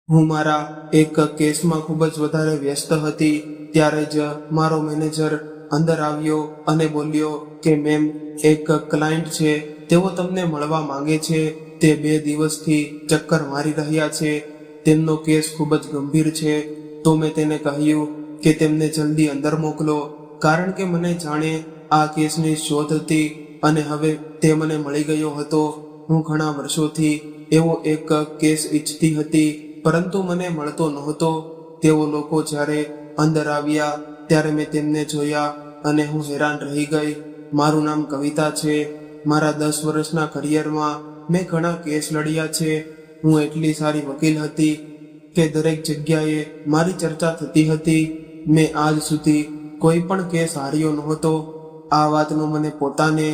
હું મારા એક કેસમાં ખૂબ જ વધારે વ્યસ્ત હતી ત્યારે જ મારો મેનેજર અંદર આવ્યો અને બોલ્યો કે મેમ, એક ક્લાયન્ટ છે, તેઓ તમને મળવા માંગે છે. તે 2 દિવસથી ચક્કર મારી રહ્યા છે. તેમનો કેસ ખૂબ જ ગંભીર છે. તો મેં તેને કહ્યું કે તેમને જલ્દી અંદર મોકલો, કારણ કે મને જાણે આ કેસની શોધ હતી અને હવે તે મને મળી ગયો હતો. હું ઘણા વર્ષોથી એવો એક કેસ ઈચ્છતી હતી, પરંતુ મને મળતો નહોતો. તેઓ લોકો જ્યારે અંદર આવ્યા ત્યારે મેં તેમને જોયા અને હું હેરાન રહી ગઈ. મારું નામ કવિતા છે. મારા 10 વર્ષના કરિયરમાં મેં ઘણા કેસ લડ્યા છે. હું એટલી સારી વકીલ હતી કે દરેક જગ્યાએ મારી ચર્ચા થતી હતી. મેં આજ સુધી કોઈ પણ કેસ હાર્યો નહોતો. આ વાતનો મને પોતાને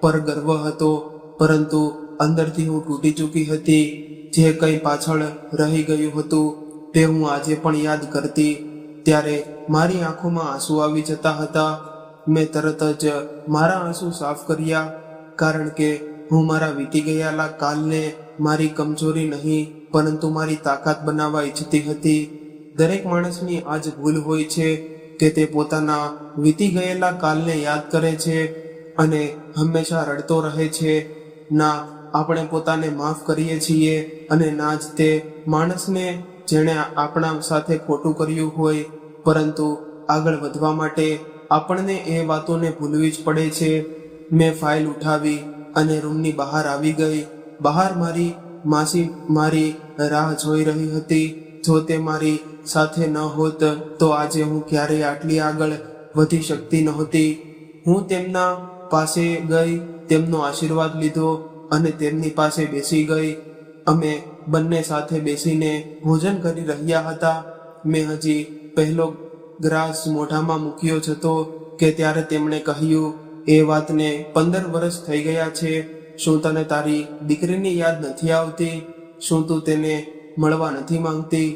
પર ગર્વ હતો, પરંતુ અંદરથી હું તૂટી ચૂકી હતી. જે કંઈ પાછળ રહી ગયું હતું તે હું આજે પણ યાદ કરતી ત્યારે મારી આંખોમાં આંસુ આવી જતા હતા. મેં તરત જ મારા આંસુ સાફ કર્યા, કારણ કે હું મારા વીતી ગયેલા કાલને મારી કમજોરી નહીં પરંતુ મારી તાકાત બનાવવા ઈચ્છતી હતી. દરેક માણસની આ જ ભૂલ હોય છે કે તે પોતાના વીતી ગયેલા કાલને યાદ કરે છે અને હંમેશા રડતો રહે છે. ના આપણે પોતાને માફ કરીએ છીએ અને ના જ તે માણસને જેણે આપણા સાથે ખોટું કર્યું હોય. પરંતુ આગળ વધવા માટે આપણને એ વાતોને ભૂલવી જ પડે છે. મેં ફાઇલ ઉઠાવી અને રૂમની બહાર આવી ગઈ. બહાર મારી માસી મારી રાહ જોઈ રહી હતી. જો તે મારી સાથે ન હોત તો આજે હું ક્યારેય આટલી આગળ વધી શકતી નહોતી. હું તેમના પાસે ગઈ, તેમનો આશીર્વાદ લીધો અને તેમની પાસે બેસી ગઈ. અમે બંને સાથે બેસીને ભોજન કરી રહ્યા હતા. મેં હજી પહેલો ગ્રાસ મોઢામાં મૂક્યો જ હતો કે ત્યારે તેમણે કહ્યું, એ વાતને 15 વર્ષ થઈ ગયા છે. શું તને તારી દીકરીની યાદ નથી આવતી? શું તું તેને મળવા નથી માંગતી?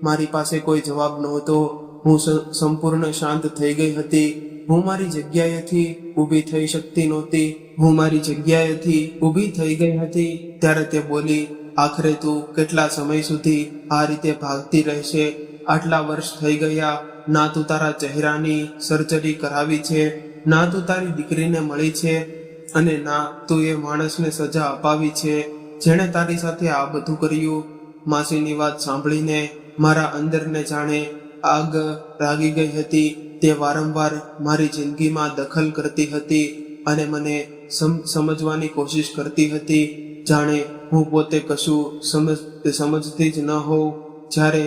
મારી પાસે કોઈ જવાબ નહોતો. હું સંપૂર્ણ શાંત થઈ ગઈ હતી. હું મારી જગ્યાએથી ઊભી થઈ શકતી નહોતી. ત્યારે તે બોલી, આખરે તું કેટલા સમય સુધી આ રીતે ભાગતી રહેશે? આટલા વર્ષ થઈ ગયા, ના તું તારા ચહેરાની સર્જરી કરાવી છે, ના તું તારી દીકરીને મળી છે અને ના તું એ માણસને સજા અપાવી છે જેણે તારી સાથે આ બધું કર્યું. માસીની વાત સાંભળીને મારા અંદરને જાણે આગ લાગી ગઈ હતી. તે વારંવાર મારી જિંદગીમાં દખલ કરતી હતી અને મને સમજવાની કોશિશ કરતી હતી, જાણે હું પોતે કશું સમજતી જ ન હોઉં. જ્યારે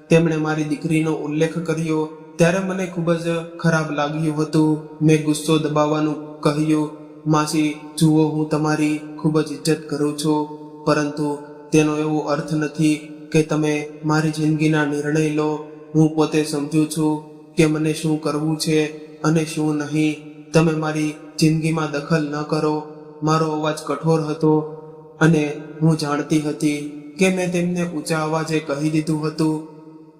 તેમણે મારી દીકરીનો ઉલ્લેખ કર્યો ત્યારે મને ખૂબ જ ખરાબ લાગ્યું હતું. મેં ગુસ્સો દબાવવાનું કહ્યું, માસી જુઓ, હું તમારી ખૂબ જ ઇજ્જત કરું છું, પરંતુ તેનો એવો અર્થ નથી કે તમે મારી જિંદગીના નિર્ણય લો. હું પોતે સમજું છું કે મને શું કરવું છે અને શું નહીં. તમે મારી જિંદગીમાં દખલ ન કરો. મારો અવાજ કઠોર હતો અને હું જાણતી હતી કે મેં તેમને ઊંચા અવાજે કહી દીધું હતું,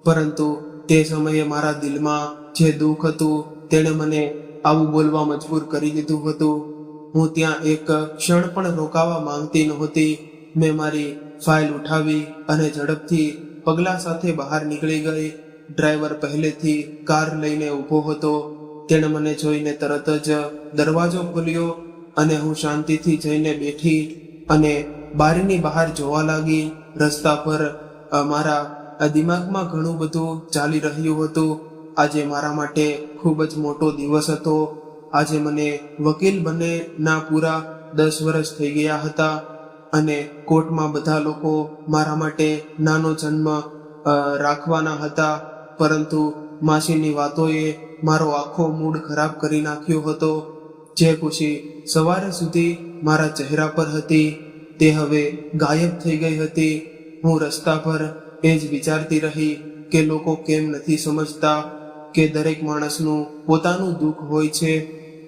પરંતુ તે સમયે મારા દિલમાં જે દુઃખ હતું તેણે મને આવું બોલવા મજબૂર કરી દીધું હતું. હું ત્યાં એક ક્ષણ પણ રોકાવા માંગતી નહોતી. મેં મારી ફાઇલ ઉઠાવી અને ઝડપથી પગલા સાથે બહાર નીકળી ગઈ. ડ્રાઈવર પહેલેથી કાર લઈને ઊભો હતો. તેણે મને જોઈને તરત જ દરવાજો ખોલ્યો અને હું શાંતિથી જઈને બેઠી અને બારીની બહાર જોવા લાગી. રસ્તા પર મારા દિમાગમાં ઘણું બધું ચાલી રહ્યું હતું. આજે મારા માટે ખૂબ જ મોટો દિવસ હતો. આજે મને વકીલ બને ના પૂરા 10 વર્ષ થઈ ગયા હતા અને કોર્ટમાં બધા લોકો મારા માટે નાનો જન્મ રાખવાના હતા. પરંતુ માસીની વાતોએ મારો આખો મૂડ ખરાબ કરી નાખ્યો હતો. જે ખુશી સવારે સુધી મારા ચહેરા પર હતી તે હવે ગાયબ થઈ ગઈ હતી. હું રસ્તા પર એ જ વિચારતી રહી કે લોકો કેમ નથી સમજતા કે દરેક માણસનું પોતાનું દુઃખ હોય છે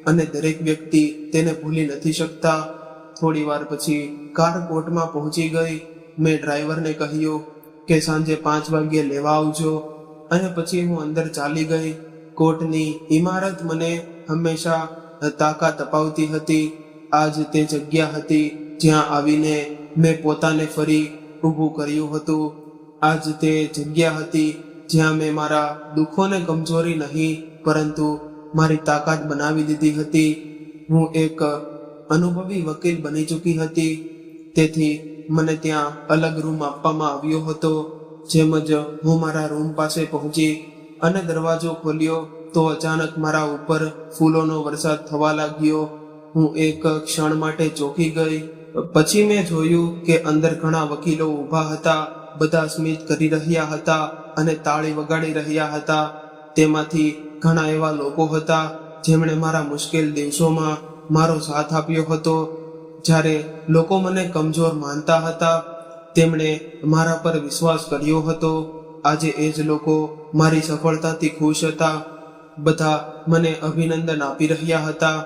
અને દરેક વ્યક્તિ તેને ભૂલી નથી શકતા. થોડી વાર પછી કાર કોર્ટમાં પહોંચી ગઈ. મેં ડ્રાઈવરને કહ્યું કે સાંજે 5 વાગ્યે લેવા આવજો અને પછી હું અંદર ચાલી ગઈ. કોર્ટની ઇમારત મને હંમેશા તાકાત અપાવતી હતી. આજ તે જગ્યા હતી જ્યાં આવીને મેં પોતાને ફરી ઊભું કર્યું હતું. આજ તે જગ્યા હતી જ્યાં મેં મારા દુઃખોને કમજોરી નહીં પરંતુ મારી તાકાત બનાવી દીધી હતી. હું એક અનુભવી વકીલ બની ચૂકી હતી, તેથી મને ત્યાં અલગ રૂમ આપવામાં આવ્યો હતો. જેમ જ હું મારા રૂમ પાસે પહોંચી અને દરવાજો ખોલ્યો તો અચાનક મારા ઉપર ફૂલોનો વરસાદ થવા લાગ્યો. હું એક ક્ષણ માટે ચોંકી ગઈ. પછી મેં જોયું કે અંદર ઘણા વકીલો ઊભા હતા. બધા સ્મિત કરી રહ્યા હતા અને તાળી વગાડી રહ્યા હતા. તેમાંથી ઘણા એવા લોકો હતા જેમણે મારા મુશ્કેલ દિવસોમાં મારો સાથ આપ્યો હતો. જ્યારે લોકો મને કમજોર માનતા હતા, તેમણે મારા પર વિશ્વાસ કર્યો હતો. આજે એ જ લોકો મારી સફળતાથી ખુશ હતા. બધા મને અભિનંદન આપી રહ્યા હતા.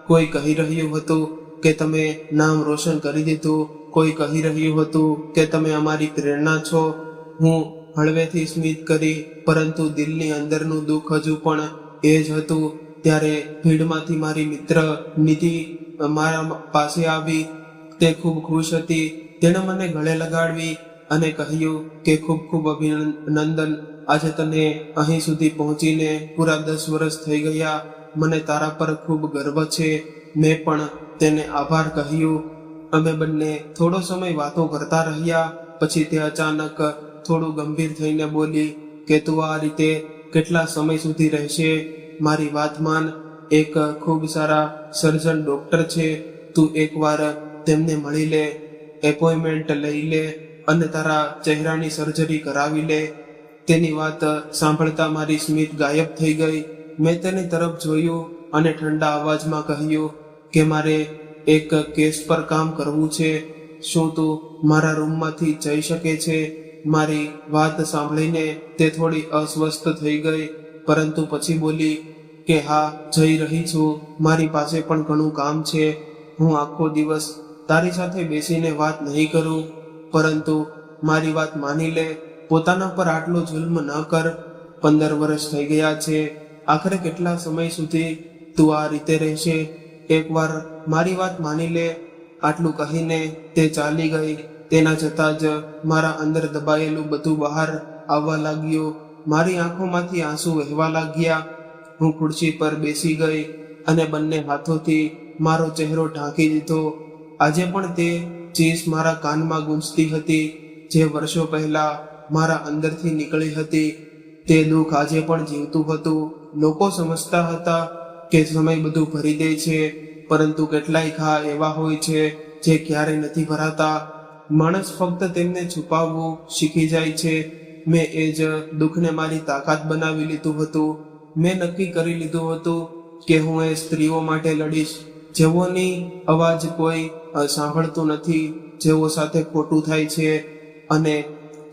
કોઈ કહી રહ્યું હતું કે તમે નામ રોશન કરી દીધું. કોઈ કહી રહ્યું હતું કે તમે અમારી પ્રેરણા છો. હું હળવેથી સ્મિત કરી, પરંતુ દિલની અંદરનું દુઃખ હજુ પણ એ જ હતું. ત્યારે ભીડમાંથી મારી મિત્ર નિધિ મારા પાસે આવી. તે ખૂબ ખુશ હતી. તેણે મને ગળે લગાડવી અને કહ્યું કે ખૂબ ખૂબ અભિનંદન. આજે તને અહીં સુધી પહોંચીને પૂરા 10 વર્ષ થઈ ગયા. મને તારા પર ખૂબ ગર્વ છે. મેં પણ તેને આભાર કહ્યું. અમે બંને થોડો સમય વાતો કરતા રહ્યા. પછી તે અચાનક થોડું ગંભીર થઈને બોલી કે તું આ રીતે કેટલા સમય સુધી રહેશે? મારી વાત માન. એક ખૂબ સારા સર્જન ડોક્ટર છે. તું એકવાર તેમને મળી લે, એપોઇન્ટમેન્ટ લઈ લે અને તારા ચહેરાની સર્જરી કરાવી લે. તેની વાત સાંભળતા મારી સ્મિત ગાયબ થઈ ગઈ. મેં તેની તરફ જોયું અને ઠંડા અવાજમાં કહ્યું કે મારે એક કેસ પર કામ કરવું છે. શું તું મારા રૂમમાંથી જઈ શકે છે? મારી વાત સાંભળીને તે થોડી અસ્વસ્થ થઈ ગઈ, પરંતુ પછી બોલી કે હા, જઈ રહી છું. મારી પાસે પણ ઘણું કામ છે. હું આખો દિવસ તારી સાથે બેસીને વાત નહીં કરું, પરંતુ મારી વાત માની લે. પોતાના પર આટલો જુલ્મ ન કર. 15 વર્ષ થઈ ગયા છે. આખરે કેટલા સમય સુધી તું આ રીતે રહેશે? એકવાર મારી વાત માની લે. આટલું કહીને તે ચાલી ગઈ. તેના છતાં જ મારા અંદર દબાયેલું બધું બહાર આવવા લાગ્યું. મારી આંખોમાંથી આંસુ વહેવા લાગ્યા. હું ખુરશી પર બેસી ગઈ અને બંને હાથોથી મારો ચહેરો ઢાંકી દીધો. આજે પણ તે ચીસ મારા કાનમાં ગૂંજતી હતી, જે વર્ષો પહેલા મારા અંદરથી નીકળી હતી. તે દુઃખ આજે પણ જીવતું હતું. લોકો સમજતા હતા કે સમય બધું ભરી દે છે, પરંતુ કેટલાય ઘા એવા હોય છે જે ક્યારેય નથી ભરાતા. માણસ ફક્ત તેમને છુપાવવું શીખી જાય છે. મેં એ જ દુઃખને મારી તાકાત બનાવી લીધું હતું. મેં નક્કી કરી લીધું હતું કે હું એ સ્ત્રીઓ માટે લડીશ, જેઓની અવાજ કોઈ સાંભળતું નથી, જેઓ સાથે ખોટું થાય છે અને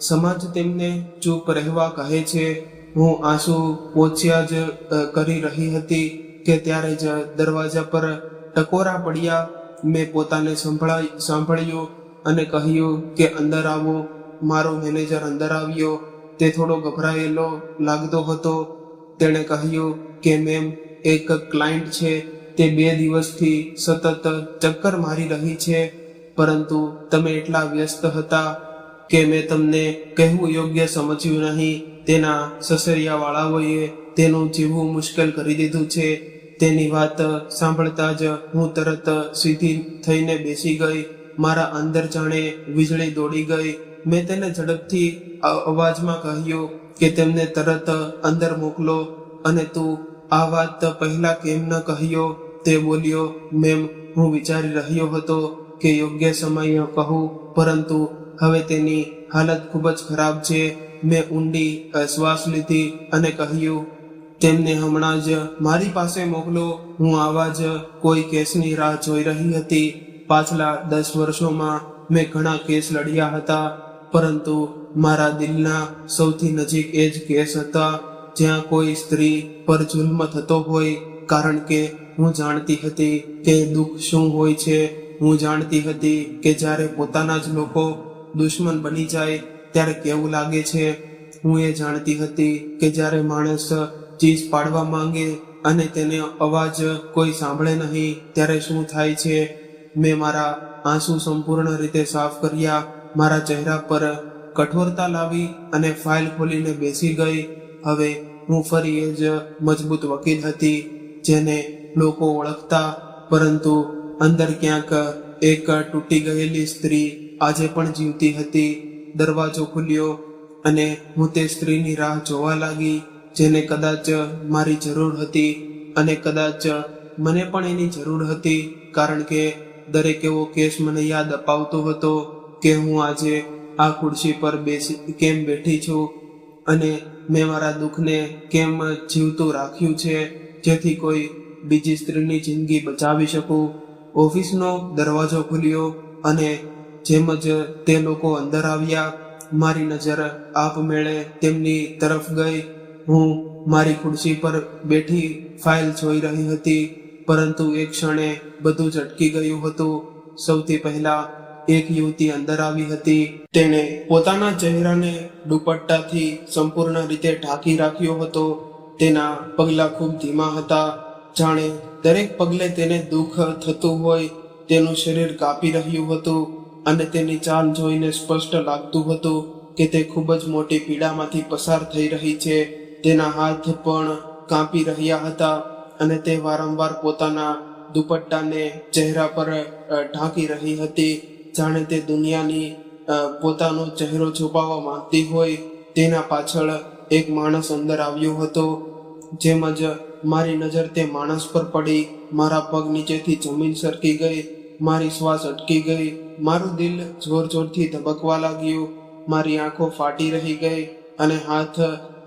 સમાજ તેમને ચૂપ રહેવા કહે છે. હું આંસુ પોંછ્યા જ કરી રહી હતી કે ત્યારે જ દરવાજા પર ટકોરા પડ્યા. મેં પોતાને સાંભળ્યું અને કહ્યું કે અંદર આવો. મારો મેનેજર અંદર આવ્યો. તે થોડો ગભરાયેલો લાગતો હતો. તેણે કહ્યું કે મેમ, એક ક્લાયન્ટ છે. તે 2 દિવસથી સતત ચક્કર મારી રહી છે, પરંતુ તમે એટલા વ્યસ્ત હતા કે મેં તમને કહેવું યોગ્ય સમજ્યું નહીં. તેના સસરિયાવાળાઓએ તેનું જીવવું મુશ્કેલ કરી દીધું છે. તેની વાત સાંભળતા જ હું તરત સીધી થઈને બેસી ગઈ. મારા અંદર જાણે વીજળી દોડી ગઈ. મેં તેને ઝડપથી અવાજમાં કહ્યું કે તેમને તરત અંદર મોકલો. અને તું આ વાત પહેલા કેમ ન કહ્યો? તે બોલ્યો, મેમ, હું વિચારી રહ્યો હતો કે યોગ્ય સમય કહું, પરંતુ હવે તેની હાલત ખૂબ જ ખરાબ છે. મેં ઊંડી શ્વાસ લીધી અને કહ્યું, તેમને હમણાં જ મારી પાસે મોકલો. હું આવા જ કોઈ કેસની રાહ જોઈ રહી હતી. પાછલા 10 વર્ષોમાં મેં ઘણા કેસ લડ્યા હતા, પરંતુ મારા દિલના સૌથી નજીક એ જ કેસ હતા જ્યાં કોઈ સ્ત્રી પર જુલ્મ થતો હોય. કારણ કે હું જાણતી હતી કે દુઃખ શું હોય છે. હું જાણતી હતી કે જ્યારે પોતાના જ લોકો દુશ્મન બની જાય ત્યારે કેવું લાગે છે. હું એ જાણતી હતી કે જ્યારે માણસ ચીસ પાડવા માંગે અને તેને અવાજ કોઈ સાંભળે નહીં ત્યારે શું થાય છે. મેં મારા આંસુ સંપૂર્ણ રીતે સાફ કર્યા. મારા ચહેરા પર કઠોરતા લાવી અને ફાઇલ ખોલીને બેસી ગઈ. હવે હું ફરી એ જ મજબૂત વકીલ હતી જેને લોકો ઓળખતા, પરંતુ અંદર ક્યાંક એક તૂટી ગયેલી સ્ત્રી આજે પણ જીવતી હતી. દરવાજો ખુલ્યો અને હું તે સ્ત્રીની રાહ જોવા લાગી જેને કદાચ મારી જરૂર હતી અને કદાચ મને પણ એની જરૂર હતી, કારણ કે દરેક એવો કેસ મને યાદ અપાવતો હતો કે હું આજે આ ખુરશી પર કેમ બેઠી છું અને મેં મારા દુઃખને કેમ જીવતું રાખ્યું છે જેથી કોઈ બીજી સ્ત્રીની જિંદગી બચાવી શકું. ઓફિસનો દરવાજો ખુલ્યો અને જેમ જ તે લોકો અંદર આવ્યા મારી નજર આપમેળે તેમની તરફ ગઈ. હું મારી ખુરશી પર બેઠી ફાઇલ જોઈ રહી હતી, પરંતુ એક ક્ષણે બધું જ અટકી ગયું હતું. સૌથી પહેલા એક યુવતી અંદર આવી હતી. તેણે પોતાના ચહેરાને દુપટ્ટાથી સંપૂર્ણ રીતે ઢાંકી રાખ્યો હતો. તેના પગલા ખૂબ ધીમા હતા, જાણે દરેક પગલે તેને દુઃખ થતું હોય. તેનું શરીર કાપી રહ્યું હતું અને તેની ચાલ જોઈને સ્પષ્ટ લાગતું હતું કે તે ખૂબ જ મોટી પીડામાંથી પસાર થઈ રહી છે. તેના હાથ પણ કાપી રહ્યા હતા અને તે વારંવાર પોતાના દુપટ્ટાને ચહેરા પર ઢાંકી રહી હતી, જાણે તે દુનિયાની પોતાનો ચહેરો છુપાવવા માંગતી હોય. તેના પાછળ એક માણસ અંદર આવ્યો હતો. જેમ જ મારી નજર તે માણસ પર પડી, મારા પગ નીચેથી જમીન સરકી ગઈ, મારી શ્વાસ અટકી ગઈ, મારું દિલ જોર જોરથી ધબકવા લાગ્યું, મારી આંખો ફાટી રહી ગઈ અને હાથ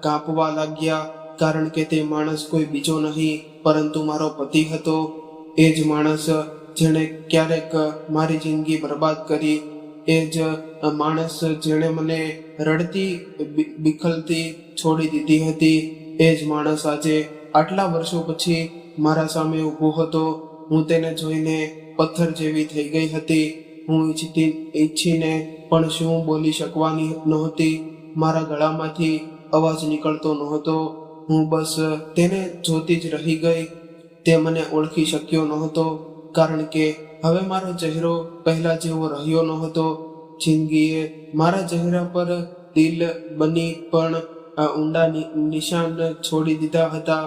કાંપવા લાગ્યા, કારણ કે તે માણસ કોઈ બીજો નહીં પરંતુ મારો પતિ હતો. એ જ માણસ જેણે ક્યારેક મારી જિંદગી બરબાદ કરી, એ જ માણસ જેણે મને રડતી બિખલતી છોડી દીધી હતી. એ જ માણસ આજે આટલા વર્ષો પછી મારા સામે ઊભો હતો. હું તેને જોઈને પથ્થર જેવી થઈ ગઈ હતી. હું ઈચ્છીને પણ શું બોલી શકવાની નહોતી. મારા ગળામાંથી અવાજ નીકળતો નહોતો. હું બસ તેને જોતી જ રહી ગઈ. તે મને ઓળખી શક્યો નહોતો, કારણ કે હવે મારો ચહેરો પહેલા જેવો રહ્યો નહોતો. જિંદગીએ મારા ચહેરા પર દિલ બની પણ ઊંડા નિશાન છોડી દીધા હતા.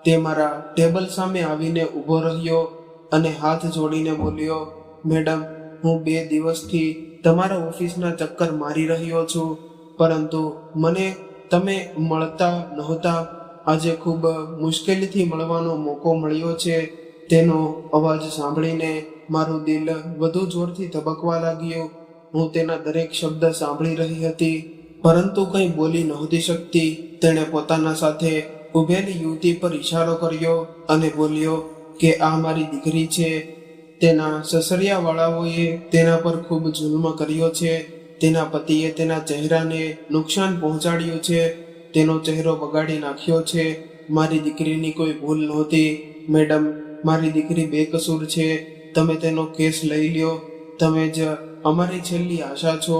તે મારા ટેબલ સામે આવીને ઊભો રહ્યો અને હાથ જોડીને બોલ્યો, મેડમ, હું 2 દિવસથી તમારા ઓફિસના ચક્કર મારી રહ્યો છું, પરંતુ મને તમે મળતા નહોતા. આજે ખૂબ મુશ્કેલીથી મળવાનો મોકો મળ્યો છે. તેનો અવાજ સાંભળીને મારું દિલ વધુ જોરથી ધબકવા લાગ્યું. હું તેના દરેક શબ્દ સાંભળી રહી હતી, પરંતુ કંઈ બોલી નહોતી શકતી. તેણે પોતાના સાથે ઊભેલી યુવતી પર ઈશારો કર્યો અને બોલ્યો કે આ મારી દીકરી છે. તેના સસરિયાવાળાઓએ તેના પર ખૂબ જુલ્મ કર્યો છે. તેના પતિએ તેના ચહેરાને નુકસાન પહોંચાડ્યું છે. તેનો ચહેરો બગાડી નાખ્યો છે. મારી દીકરીની કોઈ ભૂલ નહોતી. મેડમ, મારી દીકરી બેકસૂર છે. તમે તેનો કેસ લઈ લ્યો. તમે જ અમારી છેલ્લી આશા છો.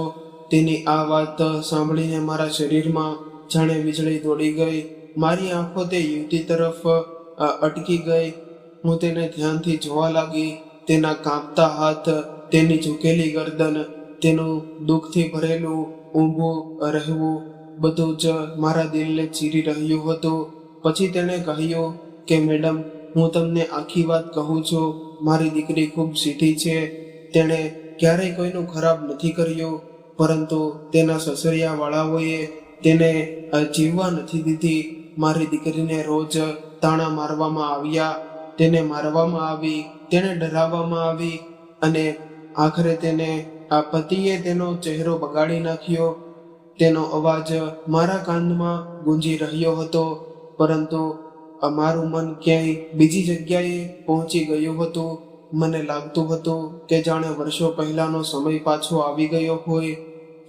તેની આ વાત સાંભળીને મારા શરીરમાં જાણે વીજળી દોડી ગઈ. મારી આંખો તે યુવતી તરફ અટકી ગઈ. હું તેને ધ્યાનથી જોવા લાગી. તેના કાંપતા હાથ, તેની ઝૂકેલી ગરદન, તેનું દુઃખથી ભરેલું ઊભું રહેવું, બધું જ મારા દિલને ચીરી રહ્યું હતું. પછી તેણે કહ્યું કે મેડમ, હું તમને આખી વાત કહું છું. મારી દીકરી ખૂબ સીધી છે. તેણે ક્યારેય કોઈનું ખરાબ નથી કર્યું, પરંતુ તેના સસરિયાવાળાઓએ તેને જીવવા નથી દીધી. મારી દીકરીને રોજ તાણા મારવામાં આવ્યા, તેને મારવામાં આવી, તેને ડરાવવામાં આવી અને આખરે તેને આ પતિએ તેનો ચહેરો બગાડી નાખ્યો. તેનો અવાજ મારા કાનમાં ગુંજી રહ્યો હતો, પરંતુ મારું મન ક્યાંય બીજી જગ્યાએ પહોંચી ગયું હતું. મને લાગતું હતું કે જાણે વર્ષો પહેલાનો સમય પાછો આવી ગયો હોય,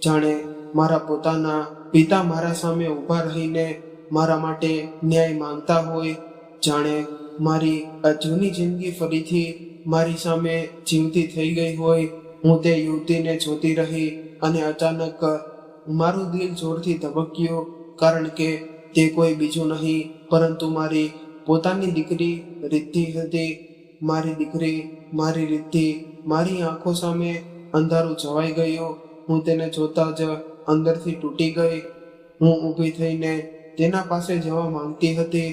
જાણે મારા પોતાના પિતા મારા સામે ઊભા રહીને મારા માટે ન્યાય માંગતા હોય, જાણે મારી જૂની જિંદગી ફરીથી મારી સામે જીવતી થઈ ગઈ હોય. હું તે યુવતીને જોતી રહી અને અચાનક મારું દિલ જોરથી ધબક્યું, કારણ કે તે કોઈ બીજું નહીં પરંતુ મારી પોતાની દીકરી રિદ્ધિ હતી. મારી દીકરી, મારી રિદ્ધિ મારી આંખો સામે અંધારું છવાઈ ગયું. હું તેને જોતા જ અંદરથી તૂટી ગઈ. હું ઊભી થઈને તેના પાસે જવા માંગતી હતી,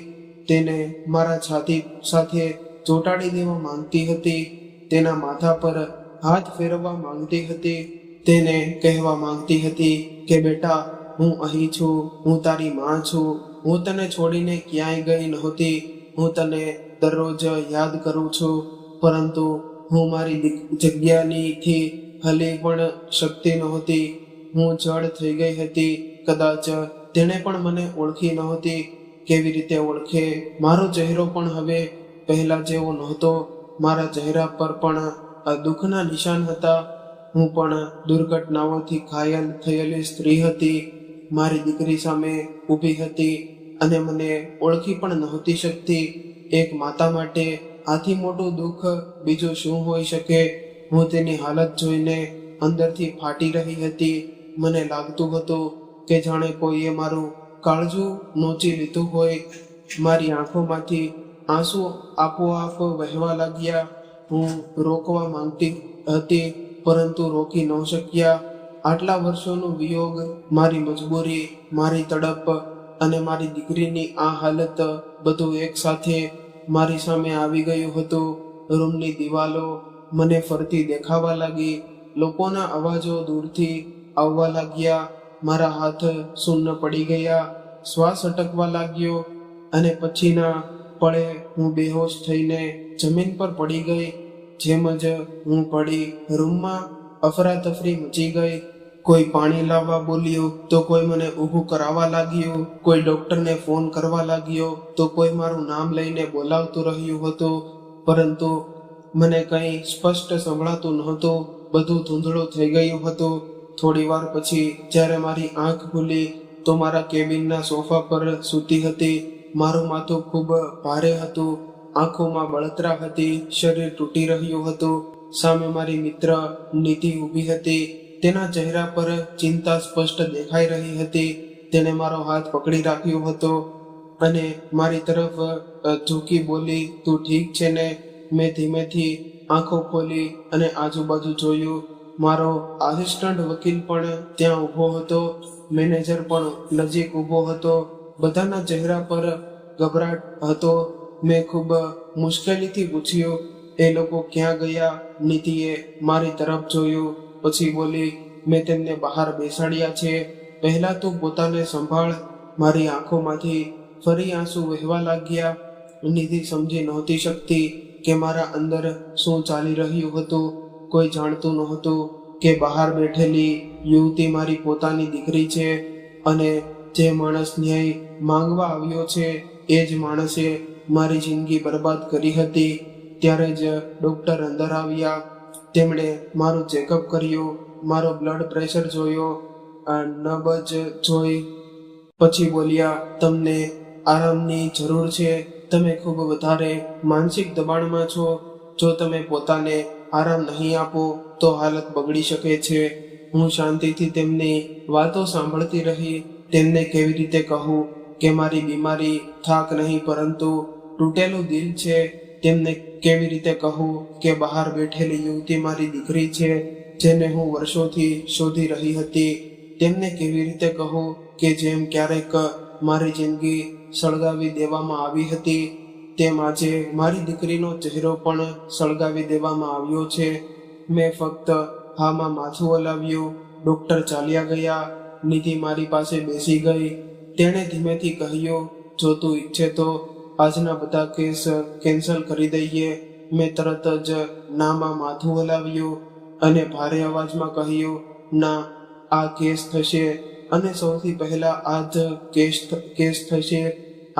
તેને મારા છાતી સાથે ચોંટાડી દેવા માંગતી હતી, તેના માથા પર હાથ ફેરવવા માંગતી હતી, તેને કહેવા માંગતી હતી કે બેટા, હું અહીં છું, હું તારી માં છું, હું તને છોડીને ક્યાંય ગઈ નહોતી, હું તને દરરોજ યાદ કરું છું, પરંતુ હું મારી જગ્યાનીથી હલી પણ શકતી નહોતી. હું જડ થઈ ગઈ હતી. કદાચ તેણે પણ મને ઓળખી નહોતી. કેવી રીતે ઓળખે? મારો ચહેરો પણ હવે પહેલા જેવો નહોતો. મારા ચહેરા પર પણ દુઃખના નિશાન હતા. હું પણ દુર્ઘટનાઓથી ઘાયલ થયેલી સ્ત્રી હતી. મારી દીકરી સામે ઊભી હતી અને મને ઓળખી પણ નહોતી શકતી. એક માતા માટે આથી મોટું દુઃખ બીજું શું હોઈ શકે? હું તેની હાલત જોઈને અંદરથી ફાટી રહી હતી. મને લાગતું હતું કે જાણે કોઈએ મારું કાળજું નોચી લીધું હોય. મારી આંખોમાંથી આંસુ આપોઆપ વહેવા લાગ્યા. હું રોકવા માંગતી હતી, પરંતુ રોકી ન શક્યા. આટલા વર્ષોનો વિયોગ, મારી મજબૂરી, મારી તડપ અને મારી દીકરીની આ હાલત, બધું એક સાથે મારી સામે આવી ગયું હતું. રૂમની દિવાલો મને ફરતી દેખાવા લાગી. લોકોના અવાજો દૂરથી આવવા લાગ્યા. મારા હાથ શૂન્ય પડી ગયા. શ્વાસ અટકવા લાગ્યો અને પછીના પળે હું બેહોશ થઈને જમીન પર પડી ગઈ. જેમ જ હું પડી, રૂમમાં અફરાતફરી મચી ગઈ. કોઈ પાણી લાવવા બોલ્યું તો કોઈ મને ઊભું કરાવવા લાગ્યું. કોઈ ડોક્ટરને ફોન કરવા લાગ્યો તો કોઈ મારું નામ લઈને બોલાવતું રહ્યું હતું, પરંતુ મને કંઈ સ્પષ્ટ સંભળાતું નહોતું. બધું ધૂંધળું થઈ ગયું હતું. થોડી વાર પછી જ્યારે મારી આંખ ખુલી તો મારા કેબિનના સોફા પર સૂતી હતી. મારું માથું ખૂબ ભારે હતું, આંખોમાં બળતરા હતી, શરીર તૂટી રહ્યું હતું. સામે મારી મિત્ર નીતિ ઊભી હતી. તેના ચહેરા પર ચિંતા સ્પષ્ટ દેખાઈ રહી હતી. તેણે મારો હાથ પકડી રાખ્યો હતો અને મારી તરફ ઝૂકી બોલી, તું ઠીક છે ને? મેં ધીમેથી આંખો ખોલી અને આજુબાજુ જોયું. મારો આસિસ્ટન્ટ વકીલ પણ ત્યાં ઊભો હતો. મેનેજર પણ નજીક ઊભો હતો. બધાના ચહેરા પર ગભરાટ હતો. મેં ખૂબ મુશ્કેલીથી પૂછ્યું, એ લોકો ક્યાં ગયા? નીતિએ મારી તરફ જોયું, પછી બોલી, મેં તેમને બહાર બેસાડ્યા છે. પહેલા તું પોતાને સંભાળ. મારી આંખોમાંથી ફરી આંસુ વહેવા લાગ્યા. નીતિ સમજી નહોતી શકતી કે મારા અંદર શું ચાલી રહ્યું હતું. કોઈ જાણતું નહોતું કે બહાર બેઠેલી યુવતી મારી પોતાની દીકરી છે અને જે માણસ ન્યાય માંગવા આવ્યો છે એ જ માણસે મારી જિંદગી બરબાદ કરી હતી. ત્યારે જ ડૉક્ટર અંદર આવ્યા. તેમણે મારું ચેકઅપ કર્યું, મારો બ્લડ પ્રેશર જોયો, નબજ જોઈ. પછી બોલ્યા, તમને આરામની જરૂર છે. તમે ખૂબ વધારે માનસિક દબાણમાં છો. જો તમે પોતાને આરામ નહીં આપો તો હાલત બગડી શકે છે. હું શાંતિથી તેમની વાતો સાંભળતી રહી. તેમને કેવી રીતે કહું કે મારી બીમારી થાક નહીં પરંતુ તૂટેલું દિલ છે? તેમને કેવી રીતે કહું કે બહાર બેઠેલી યુવતી મારી દીકરી છે, જેને હું વર્ષોથી શોધી રહી હતી? તેમને કેવી રીતે કહું કે જેમ ક્યારેક મારી જિંદગી સળગાવી દેવામાં આવી હતી, તેમ આજે મારી દીકરીનો ચહેરો પણ સળગાવી દેવામાં આવ્યો છે? મેં ફક્ત હામાં માથું હલાવ્યું. ડૉક્ટર ચાલ્યા ગયા. નિધિ મારી પાસે બેસી ગઈ. તેણે ધીમેથી કહ્યું, જો તું ઈચ્છે તો આજના બધા કેસ કેન્સલ કરી દઈએ. મેં તરત જ નામાં માથું હલાવ્યું અને ભારે અવાજમાં કહ્યું, ના, આ કેસ થશે અને સૌથી પહેલા આ જ કેસ થશે.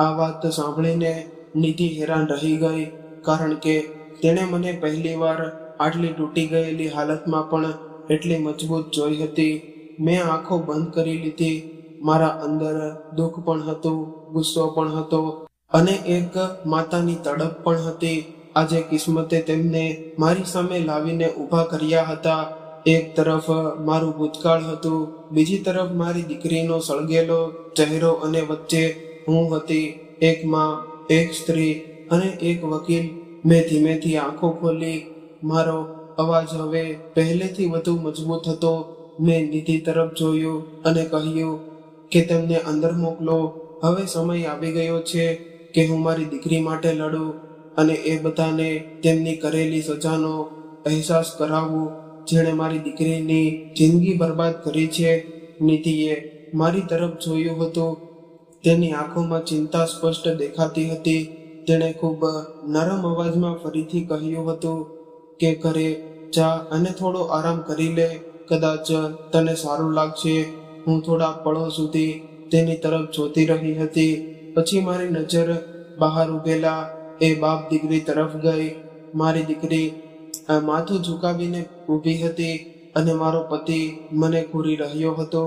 આ વાત સાંભળીને નિધિ હેરાન રહી ગઈ, કારણ કે તેણે મને પહેલીવાર આટલી તૂટી ગયેલી હાલતમાં પણ એટલી મજબૂત જોઈ હતી. મેં આંખો બંધ કરી લીધી. મારા અંદર દુઃખ પણ હતું, ગુસ્સો પણ હતો અને એક માતાની તડપ પણ હતી. આજે કિસ્મતે તેમને મારી સામે લાવીને ઊભા કર્યા હતા. એક તરફ મારું ભૂતકાળ હતું, બીજી તરફ મારી દીકરીનો સળગેલો ચહેરો અને વચ્ચે હું હતી, એક માં, એક સ્ત્રી અને એક વકીલ. મેં ધીમેથી આંખો ખોલી. મારો અવાજ હવે પહેલેથી વધુ મજબૂત હતો. મેં નિધિ તરફ જોયું અને કહ્યું કે તેમને અંદર મોકલો. હવે સમય આવી ગયો છે કે હું મારી દીકરી માટે લડું અને એ બધાને તેમની કરેલી સજાનો અહેસાસ કરાવું, જેણે મારી દીકરીની જિંદગી બરબાદ કરી છે. નિધિએ મારી તરફ જોયું હતું. તેની આંખોમાં ચિંતા સ્પષ્ટ દેખાતી હતી. તેણે ખૂબ નરમ અવાજમાં ફરીથી કહ્યું હતું કે ઘરે જા અને થોડો આરામ કરી લે, કદાચ તને સારું લાગશે. હું થોડા પળો સુધી તેની તરફ જોતી રહી હતી. પછી મારી નજર બહાર ઉભેલા એ બાપ દીકરી તરફ ગઈ. મારી દીકરી માથું ઝુકાવીને ઊભી હતી અને મારો પતિ મને ઘૂરી રહ્યો હતો.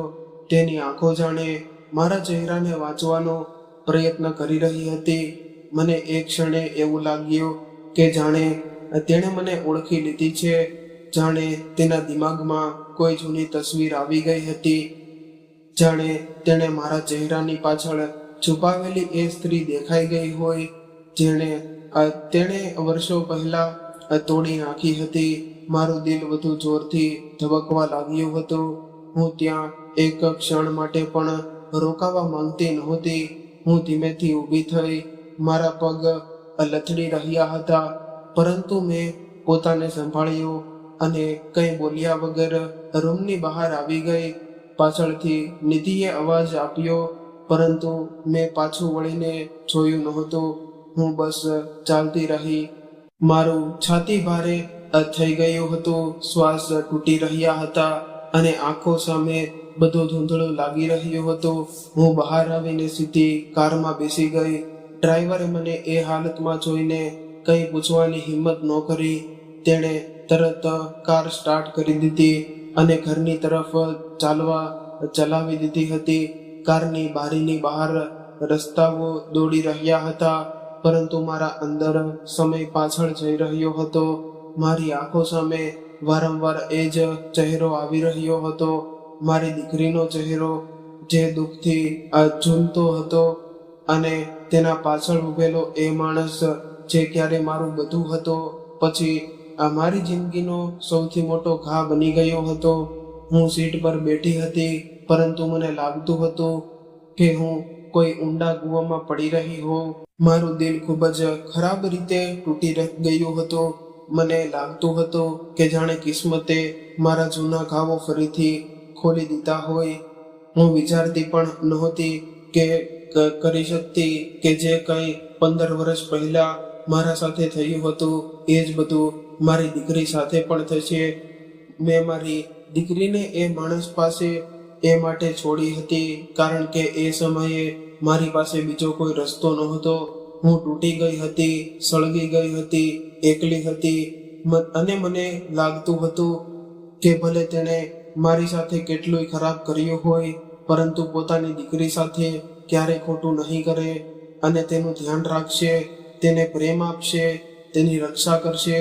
તેની આંખો જાણે મારા ચહેરાને વાંચવાનો પ્રયત્ન કરી રહી હતી. મને એક ક્ષણે એવું લાગ્યું કે જાણે તેણે મને ઓળખી લીધી છે, જાણે તેના દિમાગમાં કોઈ જૂની તસવીર આવી ગઈ હતી, જાણે તેણે મારા ચહેરાની પાછળ છુપાવેલી એ સ્ત્રી દેખાઈ ગઈ હોય તેણે વર્ષો પહેલા તોડી નાખી હતી. મારું દિલ વધુ જોરથી ધબકવા લાગ્યું હતું. હું ત્યાં એક ક્ષણ માટે પણ રોકાવા માંગતી નહોતી. હું ધીમેથી ઊભી થઈ. મારા પગ લથડી રહ્યા હતા, પરંતુ મેં પોતાને સંભાળ્યો અને કંઈ બોલ્યા વગર રૂમની બહાર આવી ગઈ. પાછળથી નિધિએ અવાજ આપ્યો, પરંતુ મેં પાછું વળીને જોયું નહોતું. હું બસ ચાલતી રહી. મારું છાતી ભારે થઈ ગયું હતું, શ્વાસ તૂટી રહ્યા હતા અને આંખો સામે બધું ધૂંધળું લાગી રહ્યું હતું. હું બહાર આવીને સીધી કારમાં બેસી ગઈ. ડ્રાઈવરે મને એ હાલતમાં જોઈને કંઈ પૂછવાની હિંમત ન કરી. તેણે તરત કાર સ્ટાર્ટ કરી દીધી અને ઘરની તરફ ચલાવી દીધી હતી. કારની બારીની બહાર રસ્તાઓ દોડી રહ્યા હતા, પરંતુ મારા અંદર સમય પાછળ જઈ રહ્યો હતો. મારી આંખો સામે વારંવાર એ જ ચહેરો આવી રહ્યો હતો, મારી દીકરીનો ચહેરો, જે દુઃખથી ઝૂલતો હતો, અને તેના પાછળ ઉભેલો એ માણસ જે ક્યારે મારું બધું હતો, પછી મારી જિંદગીનો સૌથી મોટો ઘા બની ગયો હતો. હું સીટ પર બેઠી હતી, પરંતુ મને લાગતું હતું કે હું કોઈ ઊંડા કૂવામાં પડી રહી હોઉં. મારું દિલ ખૂબ જ ખરાબ રીતે તૂટી ગયું હતું. મને લાગતું હતું કે જાણે કિસ્મતે મારા જૂના ઘાવો ફરીથી ખોલી દીધા હોય. હું વિચારતી પણ નહોતી કે કરી શકતી કે જે કંઈ 15 વર્ષ પહેલા મારા સાથે થયું હતું એ જ બધું મારી દીકરી સાથે પણ થશે. મેં મારી દીકરીને એ માણસ પાસે એ માટે છોડી હતી કારણ કે એ સમયે મારી પાસે બીજો કોઈ રસ્તો નહોતો. હું તૂટી ગઈ હતી, સળગી ગઈ હતી, એકલી હતી, અને મને લાગતું હતું કે ભલે તેણે મારી સાથે કેટલું ખરાબ કર્યું હોય, પરંતુ પોતાની દીકરી સાથે ક્યારે ખોટું નહીં કરે અને તેનું ધ્યાન રાખશે, તેને પ્રેમ આપશે, તેની રક્ષા કરશે.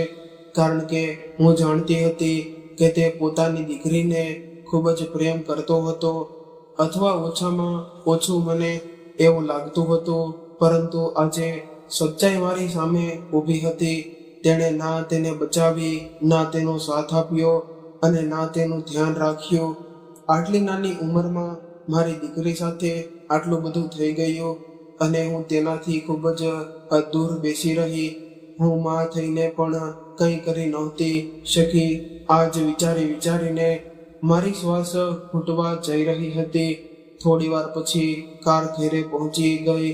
કારણ કે હું જાણતી હતી કે તે પોતાની દીકરીને ખૂબ જ પ્રેમ કરતો હતો, અથવા ઓછામાં ઓછું મને એવું લાગતું હતું. પરંતુ આજે સચ્ચાઈ મારી સામે ઊભી હતી. તેણે ના તેને બચાવી, ના તેનો સાથ આપ્યો અને ના તેનું ધ્યાન રાખ્યું. આટલી નાની ઉંમરમાં મારી દીકરી સાથે આટલું બધું થઈ ગયું અને હું તેનાથી ખૂબ જ દૂર બેસી રહી. હું માં થઈને પણ કંઈ કરી નહોતી શકી. આ જ વિચારીને મારી શ્વાસ ઘૂંટવા જઈ રહી હતી. થોડી વાર પછી કાર ઘેરે પહોંચી ગઈ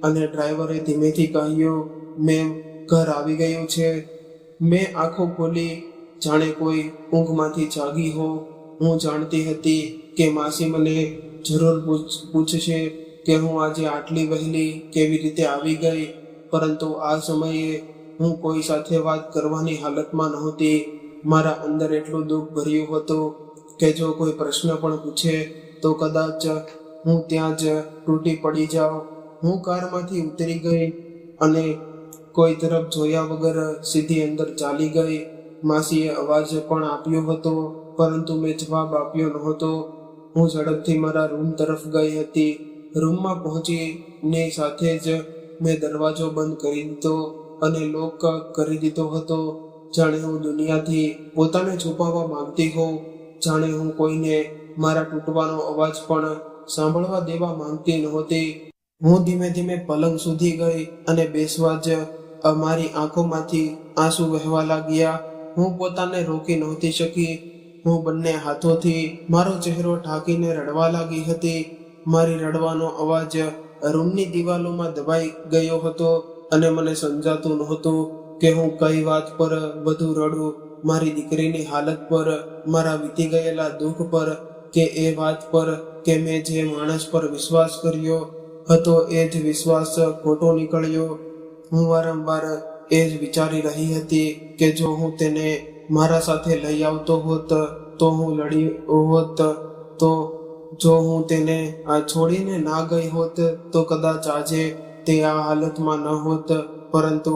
અને ડ્રાઈવરે ધીમેથી કહ્યું, મેમ, ઘર આવી ગયું છે. મેં આંખો ખોલી, જાણે કોઈ ઊંઘમાંથી જાગી હો. હું જાણતી હતી કે માસી મને જરૂર પૂછશે કે હું આજે આટલી વહેલી કેવી રીતે આવી ગઈ, પરંતુ આ સમયે હું કોઈ સાથે વાત કરવાની હાલતમાં નહોતી. મારા અંદર એટલું દુઃખ ભર્યું હતું કે જો કોઈ પ્રશ્ન પણ પૂછે તો કદાચ હું ત્યાં જ તૂટી પડી જાઉં. હું કારમાંથી ઉતરી ગઈ અને કોઈ તરફ જોયા વગર સીધી અંદર ચાલી ગઈ. માસીએ અવાજ પણ આપ્યો હતો, પરંતુ મેં જવાબ આપ્યો નહોતો. હું ઝડપથી મારા રૂમ તરફ ગઈ હતી. રૂમમાં પહોંચીને સાથે જ મેં દરવાજો બંધ કરી દીધો અને લોક કરી દીધો હતો, જાણે હું દુનિયાથી પોતાને છુપાવવા માંગતી હોઉં. જાણે હું કોઈને મારા તૂટવાનો અવાજ પણ સાંભળવા દેવા માંગતી નહોતી. હું ધીમે ધીમે પલંગ સુધી ગઈ અને બેસવા જ મારી આંખોમાંથી આંસુ વહેવા લાગ્યા. હું પોતાને રોકી નહોતી શકી. હું બંને હાથોથી મારો ચહેરો ઢાંકીને રડવા લાગી હતી. મારી રડવાનો અવાજ રૂમની દિવાલોમાં દબાઈ ગયો હતો અને મને સમજાતું નહોતું કે હું કઈ વાત પર વધુ રડું. મારી દીકરીની હાલત પર, મારા વીતી ગયેલા દુઃખ પર, કે એ વાત પર કે મેં જે માણસ પર વિશ્વાસ કર્યો હતો એ જ વિશ્વાસ ખોટો નીકળ્યો. હું વારંવાર એ જ વિચારી રહી હતી કે જો હું તેને મારા સાથે લઈ આવતો હોત તો હું લડી હોત, તો જો હું તેને છોડીને ના ગઈ હોત તો કદાચ આજે તે આ હાલતમાં ન હોત. પરંતુ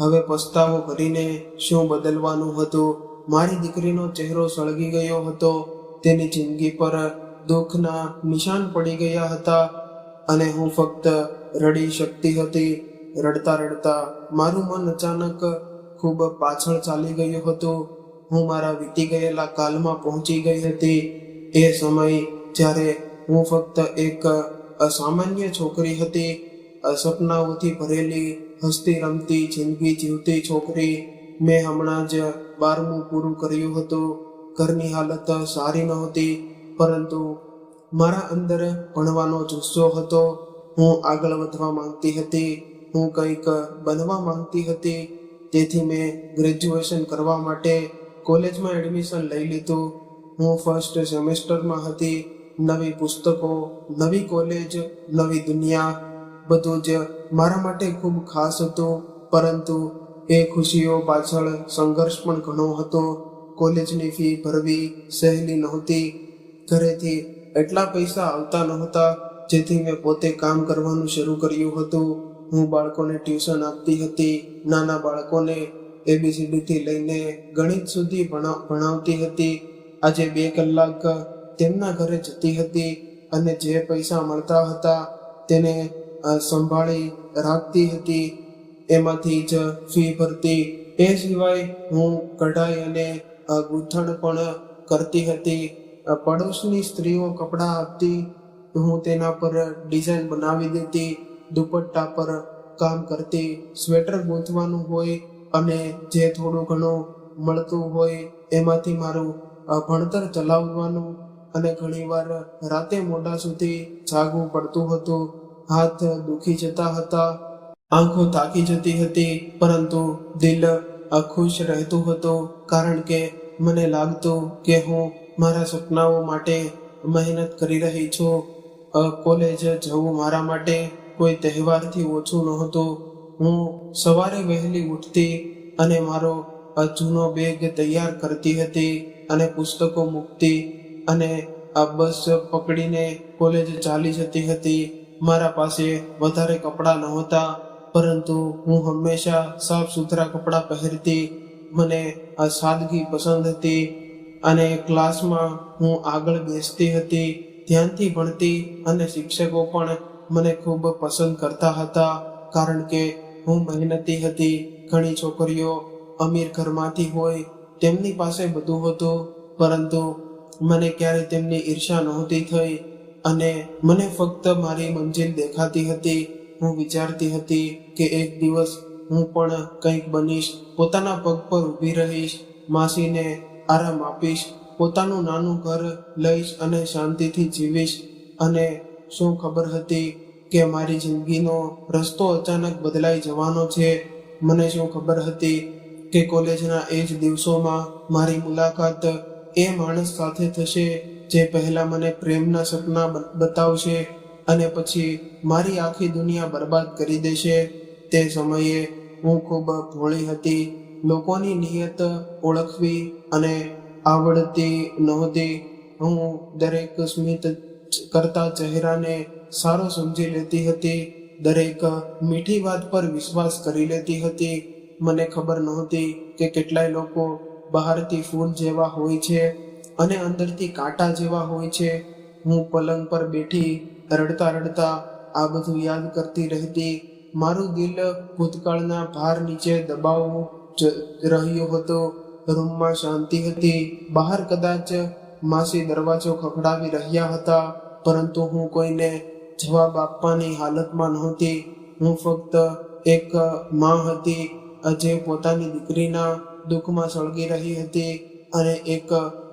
હવે પસ્તાવો કરીને શું બદલવાનું હતું? મારી દીકરીનો ચહેરો સળગી ગયો હતો. તેની જિંદગી પર દુઃખના નિશાન પડી ગયા હતા અને હું ફક્ત રડી શકતી હતી. રડતા રડતા મારું મન અચાનક ખૂબ પાછળ ચાલી ગયું હતું. હું મારા વીતી ગયેલા કાલમાં પહોંચી ગઈ હતી. એ સમય જ્યારે હું ફક્ત એક અસામાન્ય છોકરી હતી, સપનાઓથી ભરેલી, હસતી રમતી જિંદગી જીવતી છોકરી. મેં હમણાં જ 12મું પૂરું કર્યું હતું. ઘરની હાલત સારી નહોતી, પરંતુ મારા અંદર ભણવાનો જુસ્સો હતો. હું આગળ વધવા માંગતી હતી. હું કંઈક બનવા માંગતી હતી. તેથી મેં ગ્રેજ્યુએશન કરવા માટે કોલેજમાં એડમિશન લઈ લીધું. હું ફર્સ્ટ સેમેસ્ટરમાં હતી. નવી પુસ્તકો, નવી કોલેજ, નવી દુનિયા, બધું જ મારા માટે ખૂબ ખાસ હતું. પરંતુ એ ખુશીઓ પાછળ સંઘર્ષ પણ ઘણો હતો. કોલેજની ફી ભરવી સહેલી નહોતી. ઘરેથી એટલા પૈસા આવતા નહોતા જેથી મેં પોતે કામ કરવાનું શરૂ કર્યું હતું. હું બાળકોને ટ્યુશન આપતી હતી. નાના બાળકોને ABCD થી લઈને ગણિત સુધી ભણાવતી હતી. આજે 2 કલાક તેમના ઘરે જતી હતી અને જે પૈસા મળતા હતા તેને સંભાળી રાખતી હતી. એમાંથી જ ફી ભરતી. એ સિવાય હું કઢાઈ અને ગૂંથણ પણ કરતી હતી. પડોશની સ્ત્રીઓ કપડાં આપતી, હું તેના પર ડિઝાઇન બનાવી દેતી. દુપટ્ટા પર કામ કરતી. સ્વેટર ગૂંથવાનું હોય અને જે થોડું ઘણું મળતું હોય એમાંથી મારું ભણતર ચલાવવાનું. અને ઘણીવાર રાતે મોડા સુધી જાગવું પડતું હતું. હાથ દુખી જતા હતા, આંખો થાકી જતી હતી, પરંતુ દિલ ખુશ રહેતું હતું, કારણ કે મને લાગતું કે હું મારા સપનાઓ માટે મહેનત કરી રહી છું. કોલેજ જવું મારા માટે કોઈ તહેવારથી ઓછું નહોતું. હું સવારે વહેલી ઉઠતી અને મારો જૂનો બેગ તૈયાર કરતી હતી અને પુસ્તકો મૂકતી અને બસ પકડીને કોલેજ ચાલી જતી હતી. મારા પાસે વધારે કપડાં નહોતા, પરંતુ હું હંમેશા સાફ સુથરા કપડાં પહેરતી. મને સાદગી પસંદ હતી અને ક્લાસમાં હું આગળ બેસતી હતી, ધ્યાનથી ભણતી અને શિક્ષકો પણ મને ખૂબ પસંદ કરતા હતા, કારણ કે હું મહેનતી હતી. ઘણી છોકરીઓ અમીર ઘરમાંથી હોય, તેમની પાસે બધું હતું, પરંતુ મને ક્યારે તેમની ઈર્ષા નહોતી થઈ અને મને ફક્ત મારી મંજિલ દેખાતી હતી. હું વિચારતી હતી કે એક દિવસ હું પણ કંઈક બનીશ, પોતાના પગ પર ઊભી રહીશ, માસીને આરામ આપીશ, પોતાનું નાનું ઘર લઈશ અને શાંતિથી જીવીશ. અને શું ખબર હતી કે મારી જિંદગીનો રસ્તો અચાનક બદલાઈ જવાનો છે? મને શું ખબર હતી કે કોલેજના એ જ દિવસોમાં મારી મુલાકાત એ માણસ સાથે થશે જે પહેલા મને પ્રેમના સપના બતાવશે અને પછી મારી આખી દુનિયા બરબાદ કરી દેશે. તે સમયે હું ખૂબ ભોળી હતી. લોકોની નિયત ઓળખવી અને આવડતી નહોતી. હું દરેક સ્મિત કરતા ચહેરાને સારો સમજી લેતી હતી. દરેક મીઠી વાત પર વિશ્વાસ કરી લેતી હતી. મને ખબર નહોતી કે કેટલાય લોકો બહારથી ફૂલ જેવા હોય છે અને અંદરથી કાંટા જેવા હોય છે. હું પલંગ પર બેઠી રડતા રડતા આ બધું યાદ કરતી રહેતી. મારું દિલ ભૂતકાળના ભાર નીચે દબાવવું રહ્યું હતું. રૂમમાં શાંતિ હતી. બહાર કદાચ માસી દરવાજો ખખડાવી રહ્યા હતા, પરંતુ હું કોઈને જવાબ આપવાની હાલતમાં નહોતી. હું ફક્ત એક માં હતી જે પોતાની દીકરીના દુઃખમાં સળગી રહી હતી, અને એક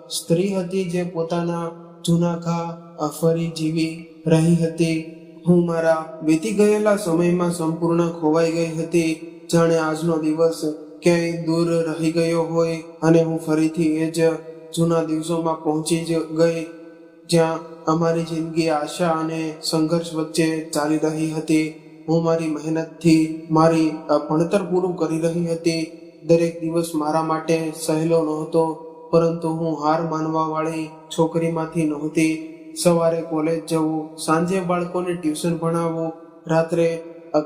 સ્ત્રી હતી જે પોતાના જૂના ઘા ફરી જીવી રહી હતી. હું મારા વીતી ગયેલા સમયમાં સંપૂર્ણ ખોવાઈ ગઈ હતી, જાણે આજનો દિવસ ક્યાંય દૂર રહી ગયો હોય અને હું ફરીથી એ જ જૂના દિવસોમાં પહોંચી જ ગઈ, જ્યાં અમારી જિંદગી આશા અને સંઘર્ષ વચ્ચે ચાલી રહી હતી. હું મારી મહેનતથી મારી ભણતર પૂરું કરી રહી હતી. દરેક દિવસ મારા માટે સહેલો નહોતો, પરંતુ હું હાર માનવા વાળી છોકરીમાંથી નહોતી. સવારે કોલેજ જવું, સાંજે બાળકોને ટ્યુશન ભણાવવું, રાત્રે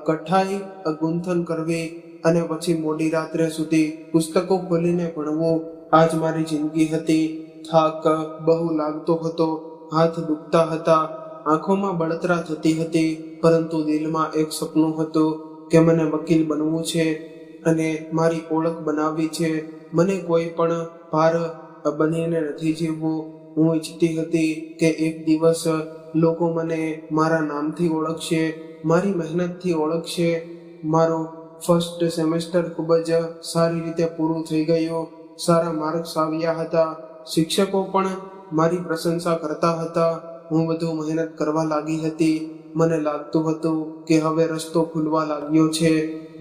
કઠાઈ ગુંથન કરવી અને પછી મોડી રાત્રે સુધી પુસ્તકો ખોલીને ભણવું, આ જ મારી જિંદગી હતી. થાક બહુ લાગતો હતો, હાથ દુખતા હતા, આંખોમાં બળતરા થતી હતી, પરંતુ દિલમાં એક સપનું હતું કે મને વકીલ બનવું છે અને મારી ઓળખ બનાવવી છે. મને કોઈ પણ ભાર બનીને નથી જીવવું. હું ઈચ્છતી હતી કે એક દિવસ લોકો મને મારા નામથી ઓળખશે, મારી મહેનતથી ઓળખશે. મારું ફર્સ્ટ સેમેસ્ટર ખૂબ જ સારી રીતે પૂરું થઈ ગયું. સારા માર્ક્સ આવ્યા હતા. શિક્ષકો પણ મારી પ્રશંસા કરતા હતા. હું વધુ મહેનત કરવા લાગી હતી. મને લાગતું હતું કે હવે રસ્તો ખુલવા લાગ્યો છે,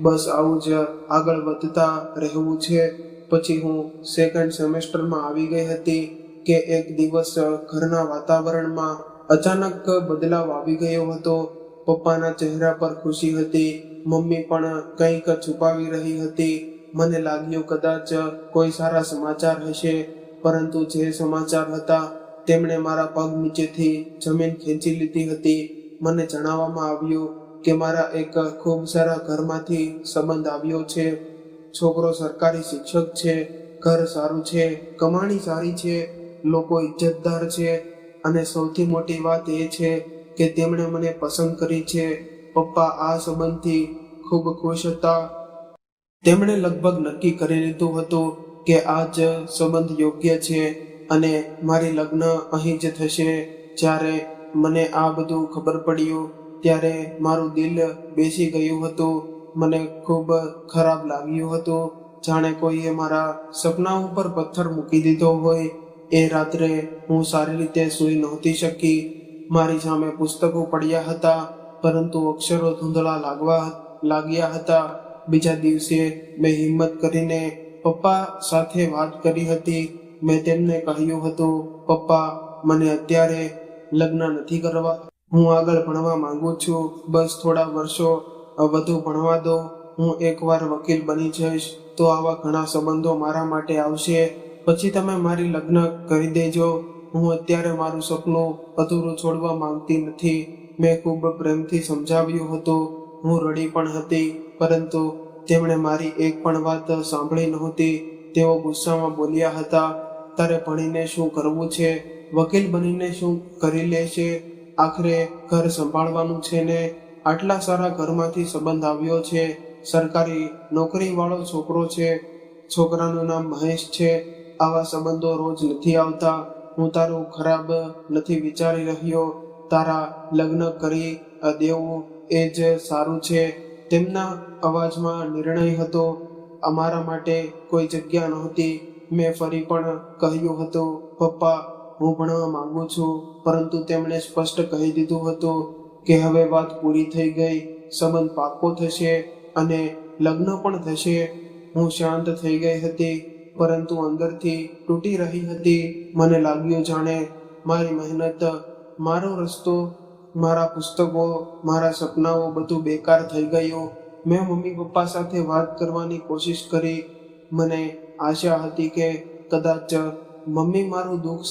બસ આવું જ આગળ વધતા રહેવું છે. પછી હું સેકન્ડ સેમેસ્ટરમાં આવી ગઈ હતી કે એક દિવસ ઘરના વાતાવરણમાં અચાનક બદલાવ આવી ગયો હતો. પપ્પાના ચહેરા પર ખુશી હતી, મમ્મી પણ કંઈક છુપાવી રહી હતી. મને લાગ્યું કદાચ કોઈ સારા સમાચાર હશે, પરંતુ જે સમાચાર હતા તેમણે મારા પગ નીચેથી જમીન ખેંચી લીધી હતી. મને જણાવવામાં આવ્યું કે મારા એક ખૂબ સારા ઘરમાંથી સંબંધ આવ્યો છે. છોકરો સરકારી શિક્ષક છે, ઘર સારું છે, કમાણી સારી છે, લોકો ઇજ્જતદાર છે, અને સૌથી મોટી વાત એ છે કે તેમણે મને પસંદ કરી છે. પપ્પા આ સંબંધથી ખૂબ ખુશ હતા. તેમણે લગભગ નક્કી કરી લીધું હતું કે આ જ સંબંધ યોગ્ય છે અને મારી લગ્ન અહીં જ થશે. જ્યારે મને આ બધું ખબર પડ્યું ત્યારે મારું દિલ બેસી ગયું હતું. મને ખૂબ ખરાબ લાગ્યું હતું, જાણે કોઈએ મારા સપના ઉપર પથ્થર મૂકી દીધો હોય. એ રાત્રે હું સારી રીતે સૂઈ નહોતી શકી. મારી સામે પુસ્તકો પડ્યા હતા, પરંતુ અક્ષરો ધૂંધળા લાગ્યા હતા. બીજા દિવસે મેં હિંમત કરીને પપ્પા સાથે વાત કરી હતી. મેં તેમને કહ્યું હતું, પપ્પા, મને અત્યારે લગ્ન નથી કરવા. હું આગળ ભણવા માંગુ છું. બસ થોડા વર્ષો વધુ ભણવા દો. હું એકવાર વકીલ બની જઈશ તો આવા ઘણા સંબંધો મારા માટે આવશે. પછી તમે મારી લગ્ન કરી દેજો. હું અત્યારે મારું સપનું અધૂરું છોડવા માંગતી નથી. મેં ખૂબ પ્રેમથી સમજાવ્યું હતું. હું રડી પણ હતી, પરંતુ તેમણે મારી એક પણ વાત સાંભળી નહોતી. તેઓ ગુસ્સામાં બોલ્યા હતા, તારે ભણીને શું કરવું છે? વકીલ બનીને શું કરી લેશે? આખરે ઘર સંભાળવાનું છે ને? આટલા સારા ઘરમાંથી સંબંધ આવ્યો છે, સરકારી નોકરી વાળો છોકરો છે, છોકરાનું નામ મહેશ છે. આવા સંબંધો રોજ નથી આવતા. હું તારું ખરાબ નથી વિચારી રહ્યો. તારા લગ્ન કરી દેવું એ જ સારું છે. તેમના અવાજમાં નિર્ણય હતો. અમારા માટે કોઈ જગ્યા નહોતી. મેં ફરી પણ કહ્યું હતું, પપ્પા, હું ભણવા માંગુ છું. પરંતુ તેમણે સ્પષ્ટ કહી દીધું હતું કે હવે વાત પૂરી થઈ ગઈ. સંબંધ પાક્કો થશે અને લગ્ન પણ થશે. હું શાંત થઈ ગઈ હતી, પરંતુ અંદરથી તૂટી રહી હતી. મને લાગ્યું જાણે મારી મહેનત, મારો રસ્તો, મારા પુસ્તકો, મારા સપનાઓ બધું બેકાર થઈ ગયું. મેં મમ્મી પપ્પા સાથે વાત કરવાની કોશિશ કરી. મને આશા હતી કે કદાચ મમ્મી મારું દુઃખ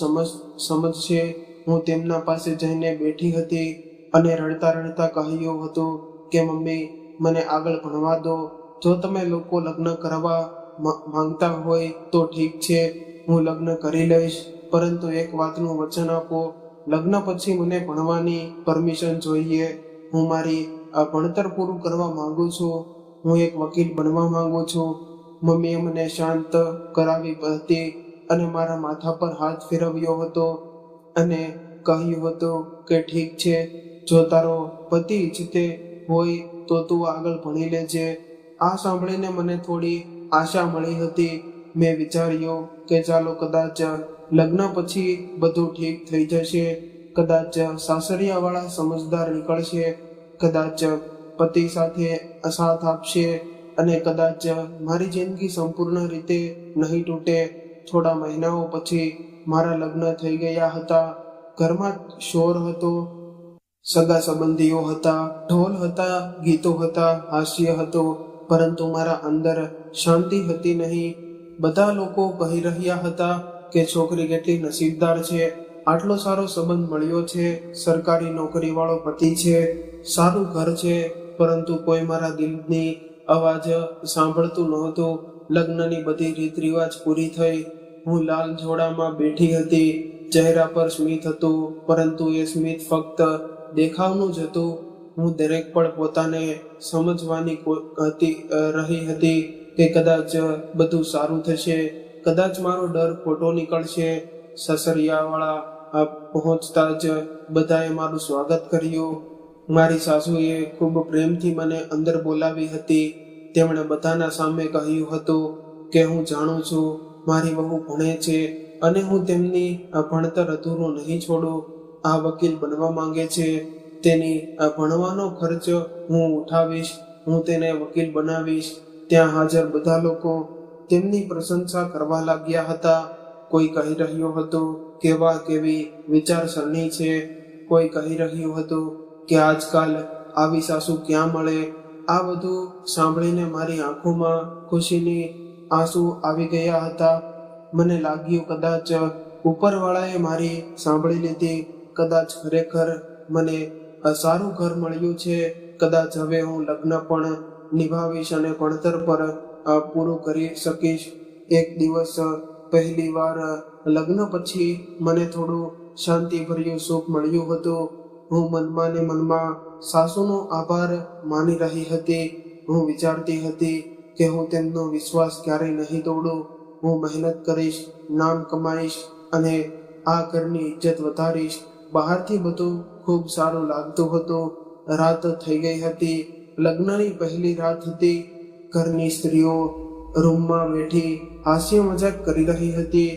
સમજશે. હું તેમના પાસે જઈને બેઠી હતી અને રડતા રડતા કહ્યું હતું કે મમ્મી, મને આગળ ભણવા દો. જો તમે લોકો લગ્ન કરવા માંગતા હોય તો ઠીક છે, હું લગ્ન કરી લઈશ, પરંતુ એક વાતનું વચન આપો, લગ્ન પછી મને ભણવાની પરમિશન જોઈએ. હું મારી ભણતર પૂરું કરવા માંગુ છું. હું એક વકીલ બનવા માંગુ છું. મમ્મીએ મને શાંત કરાવી હતી અને મારા માથા પર હાથ ફેરવ્યો હતો અને કહ્યું હતું કે ઠીક છે, જો તારો પતિ ઈચ્છતે હોય તો તું આગળ ભણી લેજે. આ સાંભળીને મને થોડી આશા મળી હતી. મેં વિચાર્યું કે ચાલો કદાચ લગ્ન પછી બધું ઠીક થઈ જશે, કદાચ સાસરિયાવાળા સમજદાર નીકળશે, કદાચ પતિ સાથે સાથ આપશે અને કદાચ મારી જિંદગી સંપૂર્ણ રીતે નહીં તૂટે. થોડા મહિનાઓ પછી મારા લગ્ન થઈ ગયા હતા. ઘરમાં શોર હતો, સગા સંબંધીઓ હતા, ઢોલ હતા, ગીતો હતા, હાસ્ય હતો, પરંતુ મારા અંદર શાંતિ હતી નહીં. બધા લોકો કહી રહ્યા હતા કે છોકરી કેટલી નસીબદાર છે, આટલો સારો સંબંધ મળ્યો છે, સરકારી નોકરી વાળો પતિ છે, સારું ઘર છે, પરંતુ કોઈ મારા દિલની અવાજ સાંભળતું નહોતું. લગ્નની બધી રીત રિવાજ પૂરી થઈ. હું લાલ જોડામાં બેઠી હતી. ચહેરા પર સ્મિત હતું, પરંતુ એ સ્મિત ફક્ત દેખાવનું જ હતું. હું દરેક પળ પોતાને સમજવાની રહી હતી કે કદાચ બધું સારું થશે, કદાચ મારો ડર ખોટો નીકળશે. સસરિયાવાળા પહોંચતા જ બધાએ મારું સ્વાગત કર્યું. મારી સાસુએ ખૂબ પ્રેમથી મને અંદર બોલાવી હતી. તેમણે બધાના સામે કહ્યું હતું કે હું જાણું છું મારી વહુ ભણે છે અને હું તેમની ભણતર અધૂરું નહીં છોડું. આ વકીલ બનવા માંગે છે, તેની ભણવાનો ખર્ચ હું ઉઠાવીશ, હું તેને વકીલ બનાવીશ. ત્યાં હાજર બધા લોકો તેમની પ્રશંસા કરવા લાગ્યા હતા. કોઈ કહી રહ્યું હતું કે વાહ કેવી વિચારસરણી છે, કોઈ કહી રહ્યું હતું કે આજકાલ આવી સાસુ ક્યાં મળે. આ બધું સાંભળીને મારી આંખોમાં ખુશીની આંસુ આવી ગયા હતા. મને લાગ્યું કદાચ ઉપરવાળાએ મારી સાંભળી લીધી, કદાચ ખરેખર મને સારું ઘર મળ્યું છે, કદાચ હવે હું લગ્ન પણ નિભાવીશ અને ભણતર પર પૂરું કરી શકીશ. એક દિવસ પહેલી વાર લગ્ન પછી મને થોડું શાંતિભર્યું સુખ મળ્યું હતું. હું મનમાં ને મનમાં સાસુનો આભાર માની રહી હતી. હું વિચારતી હતી કે હું તેમનો વિશ્વાસ ક્યારેય નહીં તોડું. હું મહેનત કરીશ, નામ કમાઈશ અને આ ઘરની ઇજ્જત વધારીશ. બહારથી બધું ખૂબ સારું લાગતું હતું. રાત થઈ ગઈ હતી. લગ્નની પહેલી રાત હતી. ઘરની સ્ત્રીઓ રૂમમાં બેઠી હાસ્ય મજાક કરી રહી હતી.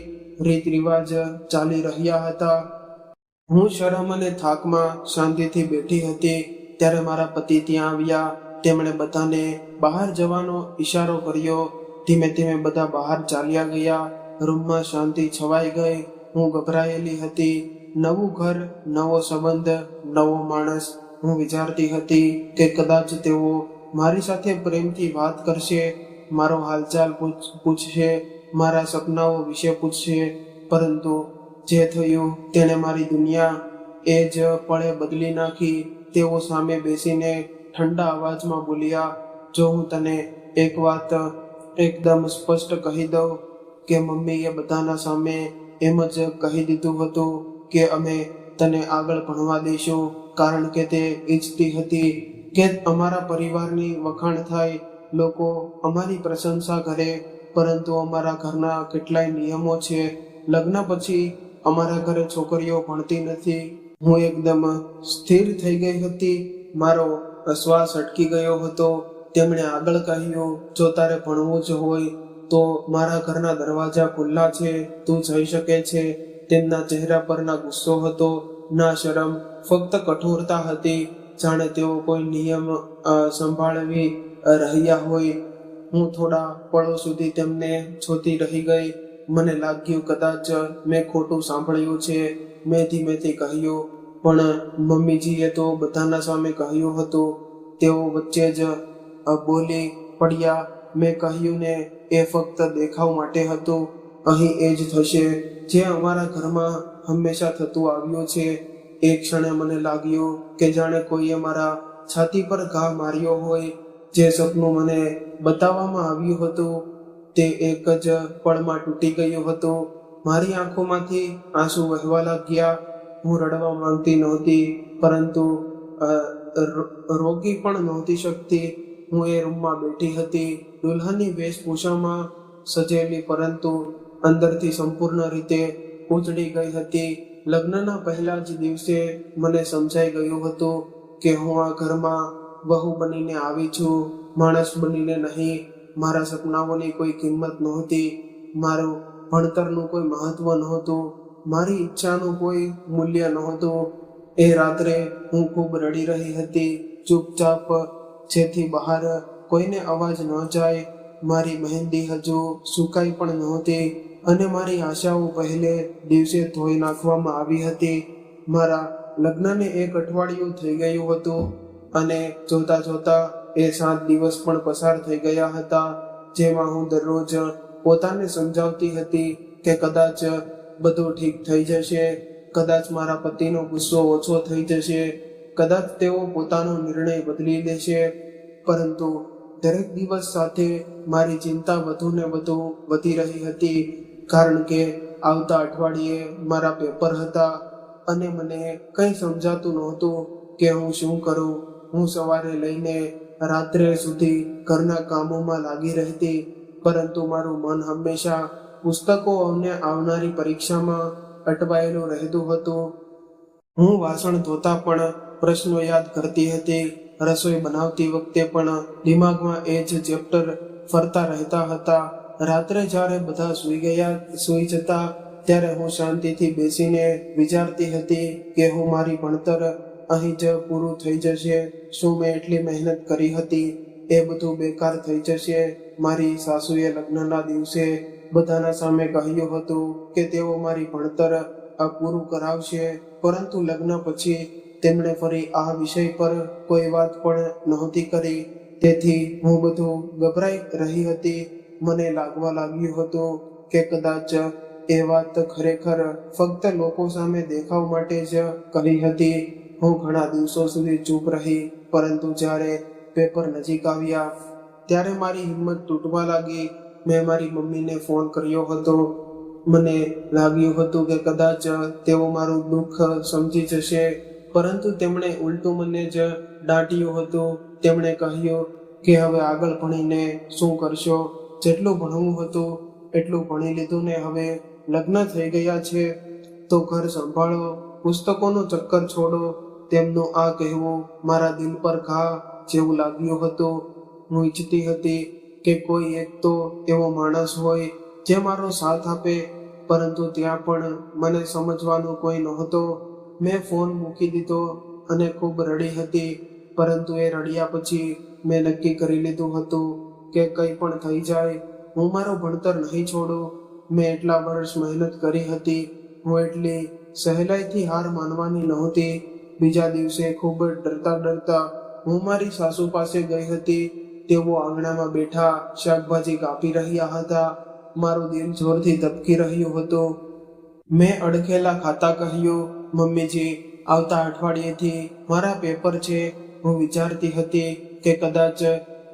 રીત રિવાજ ચાલી રહ્યા હતા. હું શરમ અને થાકમાં શાંતિથી બેઠી હતી. ત્યારે મારા પતિ ત્યાં આવ્યા. તેમણે બધાને બહાર જવાનો ઈશારો કર્યો. ધીમે ધીમે બધા બહાર ચાલ્યા ગયા. રૂમમાં શાંતિ છવાઈ ગઈ. હું ગભરાયેલી હતી. નવું ઘર, નવો સંબંધ, નવો માણસ. હું વિચારતી હતી કે કદાચ તેઓ મારી સાથે પ્રેમથી વાત કરશે, મારો હાલચાલ પૂછશે, મારા સપનાઓ વિશે પૂછશે. પરંતુ જે થયું તેણે મારી દુનિયા એ જ પળે બદલી નાખી. તેઓ સામે બેસીને ઠંડા અવાજમાં બોલ્યા, જો હું તને એક વાત એકદમ સ્પષ્ટ કહી દઉં કે મમ્મીએ બધાના સામે એમ જ કહી દીધું હતું કે અમે તને આગળ ભણવા દઈશું, કારણ કે તે ઈચ્છતી હતી કે અમારા પરિવારની વખાણ થાય, લોકો અમારી પ્રશંસા કરે. પરંતુ અમારા ઘરના કેટલાય નિયમો છે. લગ્ન પછી અમારા ઘરે છોકરીઓ ભણતી નથી. હું એકદમ સ્થિર થઈ ગઈ હતી. મારો શ્વાસ અટકી ગયો હતો. તેમણે આગળ કહ્યું, જો તારે ભણવું જ હોય તો મારા ઘરના દરવાજા ખુલ્લા છે, તું જઈ શકે છે. તેમના ચહેરા પર ના ગુસ્સો હતો, ના શરમ, ફક્ત કઠોરતા હતી, જાણે તેઓ કોઈ નિયમ સંભાળવી રહ્યા હોય. હું થોડા પળો સુધી તેમને જોતી રહી ગઈ. મને લાગ્યું કદાચ મેં ખોટું સાંભળ્યું છે. મેં ધીમેથી કહ્યું, પણ મમ્મીજીએ તો બધાના સામે કહ્યું હતું. તેઓ વચ્ચે જ બોલી પડ્યા, મેં કહ્યું ને એ ફક્ત દેખાવ માટે હતું. અહીં એ જ થશે જે અમારા ઘરમાં હંમેશા થતું આવ્યું છે. એક ક્ષણે મને લાગ્યું કે જાણે કોઈએ મારા છાતી પર ઘા માર્યો હોય. જે સપનું મને બતાવવામાં આવ્યું હતું તે એક જ પળમાં તૂટી ગયું હતું. મારી આંખોમાંથી આંસુ વહેવા લાગ્યા. હું રડવા માંગતી નહોતી, પરંતુ રોકી પણ નહોતી શકતી. હું એ રૂમમાં બેઠી હતી, દુલ્હનની વેશભૂષામાં સજેલી, પરંતુ અંદરથી સંપૂર્ણ રીતે ઉજળી ગઈ હતી. લગ્નના પહેલા જ દિવસે મને સમજાઈ ગયું હતું કે હું આ ઘરમાં વહુ બનીને આવી છું, માણસ બનીને નહીં. મારા સપનાઓની કોઈ કિંમત નહોતી, મારું ભણતરનું કોઈ મહત્વ નહોતું, મારી ઈચ્છાનું કોઈ મૂલ્ય નહોતું. એ રાત્રે હું ખૂબ રડી રહી હતી, ચૂપચાપ, જેથી બહાર કોઈને અવાજ ન જાય. મારી મહેંદી હજુ સુકાઈ પણ નહોતી અને મારી આશાઓ પહેલે દિવસે ધોઈ નાખવામાં આવી હતી. મારા લગ્નને 1 અઠવાડિયું થઈ ગયું હતું અને જોતા જોતા એ 7 દિવસ પણ પસાર થઈ ગયા હતા, જેમાં હું દરરોજ પોતાને સમજાવતી હતી કે કદાચ બધું ઠીક થઈ જશે, કદાચ મારા પતિનો ગુસ્સો ઓછો થઈ જશે, કદાચ તેઓ પોતાનો નિર્ણય બદલી લેશે. પરંતુ દરેક દિવસ સાથે મારી ચિંતા વધુ ને વધુ વધી રહી હતી, કારણ કે આવતા અઠવાડિયે મારા પેપર હતા અને મને કંઈ સમજાતું નહોતું કે હું શું કરું. હું સવારે લઈને રાત્રે સુધી ઘરના કામોમાં લાગી રહેતી, પરંતુ મારું મન હંમેશા પુસ્તકો અને આવનારી પરીક્ષામાં અટવાયેલું રહેતું હતું. હું વાસણ ધોતા પણ પ્રશ્નો યાદ કરતી હતી, રસોઈ બનાવતી વખતે પણ દિમાગમાં એ જ ચેપ્ટર ફરતા રહેતા હતા. રાત્રે જ્યારે બધા સૂઈ જતા ત્યારે હું શાંતિથી બેસીને વિચારતી હતી કે હું મારી ભણતર અહીં જ પૂરું થઈ જશે. શું મેં એટલી મહેનત કરી હતી એ બધું બેકાર થઈ જશે? મારી સાસુએ લગ્નના દિવસે બધાના સામે કહ્યું હતું કે તેઓ મારી ભણતર પૂરું કરાવશે, પરંતુ લગ્ન પછી તેમણે ફરી આ વિષય પર કોઈ વાત પણ નહોતી કરી. તેથી હું બધું ગભરાઈ રહી હતી. મને લાગવા લાગ્યું હતું કે કદાચ એ વાત ખરેખર ફક્ત લોકો સામે દેખાવ માટે જ કહી હતી. હું ઘણા દિવસો સુધી ચૂપ રહી, પરંતુ જ્યારે પેપર નજીક આવ્યા ત્યારે મારી હિંમત તૂટવા લાગી. મેં મારી મમ્મીને ફોન કર્યો હતો. મને લાગ્યું હતું કે કદાચ તેઓ મારું દુઃખ સમજી જશે, પરંતુ તેમણે ઉલટું મને જ દાટ્યું હતું. તેમણે કહ્યું કે હવે આગળ ભણીને શું કરશો? જેટલું ભણવું હતું એટલું ભણી લીધું ને હવે લગ્ન થઈ ગયા છે તો ઘર સંભાળો, પુસ્તકોનું ચક્કર છોડો. તેમનું આ કહેવું મારા દિલ પર ઘા જેવું લાગ્યું હતું. હું ઈચ્છતી હતી કે કોઈ એક તો એવો માણસ હોય જે મારો સાથ આપે, પરંતુ ત્યાં પણ મને સમજવાનું કોઈ નહોતો. મેં ફોન મૂકી દીધો અને ખૂબ રડી હતી, પરંતુ એ રડ્યા પછી મેં નક્કી કરી લીધું હતું કે કંઈ પણ થઈ જાય હું મારું ભણતર નહીં છોડું. મેં એટલા વર્ષ મહેનત કરી હતી, હું એટલી સહેલાઈથી હાર માનવાની નહોતી. બીજા દિવસે ખૂબ ડરતા હું મારી સાસુ પાસે ગઈ હતી. તેઓ આંગણામાં બેઠા શાકભાજી કાપી રહ્યા હતા. મારું દિલ જોરથી ધબકી રહ્યું હતું. મેં અડખેલા ખાતા કહ્યું, મમ્મીજી, આવતા અઠવાડિયેથી મારા પેપર છે. હું વિચારતી હતી કે કદાચ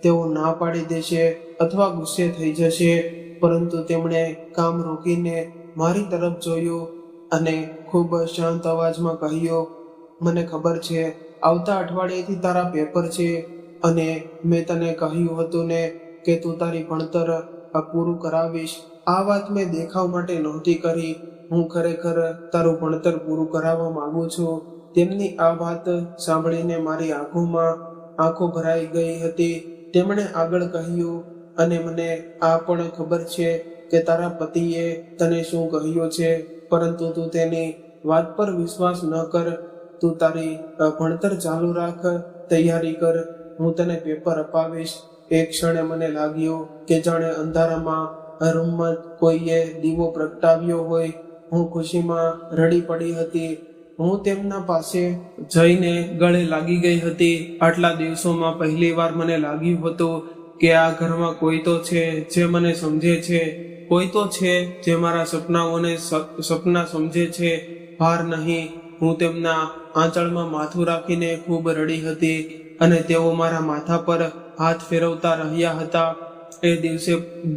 તેઓ ના પાડી દેશે અથવા ગુસ્સે થઈ જશે, પરંતુ તેમણે કામ રોકીને મારી તરફ જોયું અને ખૂબ શાંત અવાજમાં કહ્યું, મને ખબર છે આવતા અઠવાડિયેથી તારા પેપર છે અને મેં તને કહ્યું હતું ને કે તું તારી ભણતર પૂરું કરાવીશ. આ વાત મેં દેખાવ માટે નહોતી કરી. હું ખરેખર તારું ભણતર પૂરું કરાવવા માંગુ છું. તેમની આ વાત સાંભળીને મારી આંખો ભરાઈ ગઈ હતી. તેમણે આગળ કહ્યું, અને મને આ પણ ખબર છે કે તારા પતિએ તને શું કહ્યું છે, પરંતુ તું તેની વાત પર વિશ્વાસ ન કર. તું તારી ભણતર ચાલુ રાખ, તૈયારી કર, હું તને પેપર અપાવીશ. એક ક્ષણે મને લાગ્યું કે જાણે અંધારામાં રૂમમાં કોઈએ દીવો પ્રગટાવ્યો હોય. હું ખુશીમાં રડી પડી હતી. હું તેમના પાસે જઈને ગળે લાગી ગઈ હતી. આટલા દિવસોમાં પહેલી વાર મને લાગ્યું હતું કે આ ઘરમાં કોઈ તો છે જે મને સમજે છે, કોઈ તો છે જે મારા સપના સમજે છે, ભાર નહીં. હું તેમના આંચળમાં માથું રાખીને ખૂબ રડી હતી અને તેઓ મારા માથા પર હાથ ફેરવતા રહ્યા હતા. એ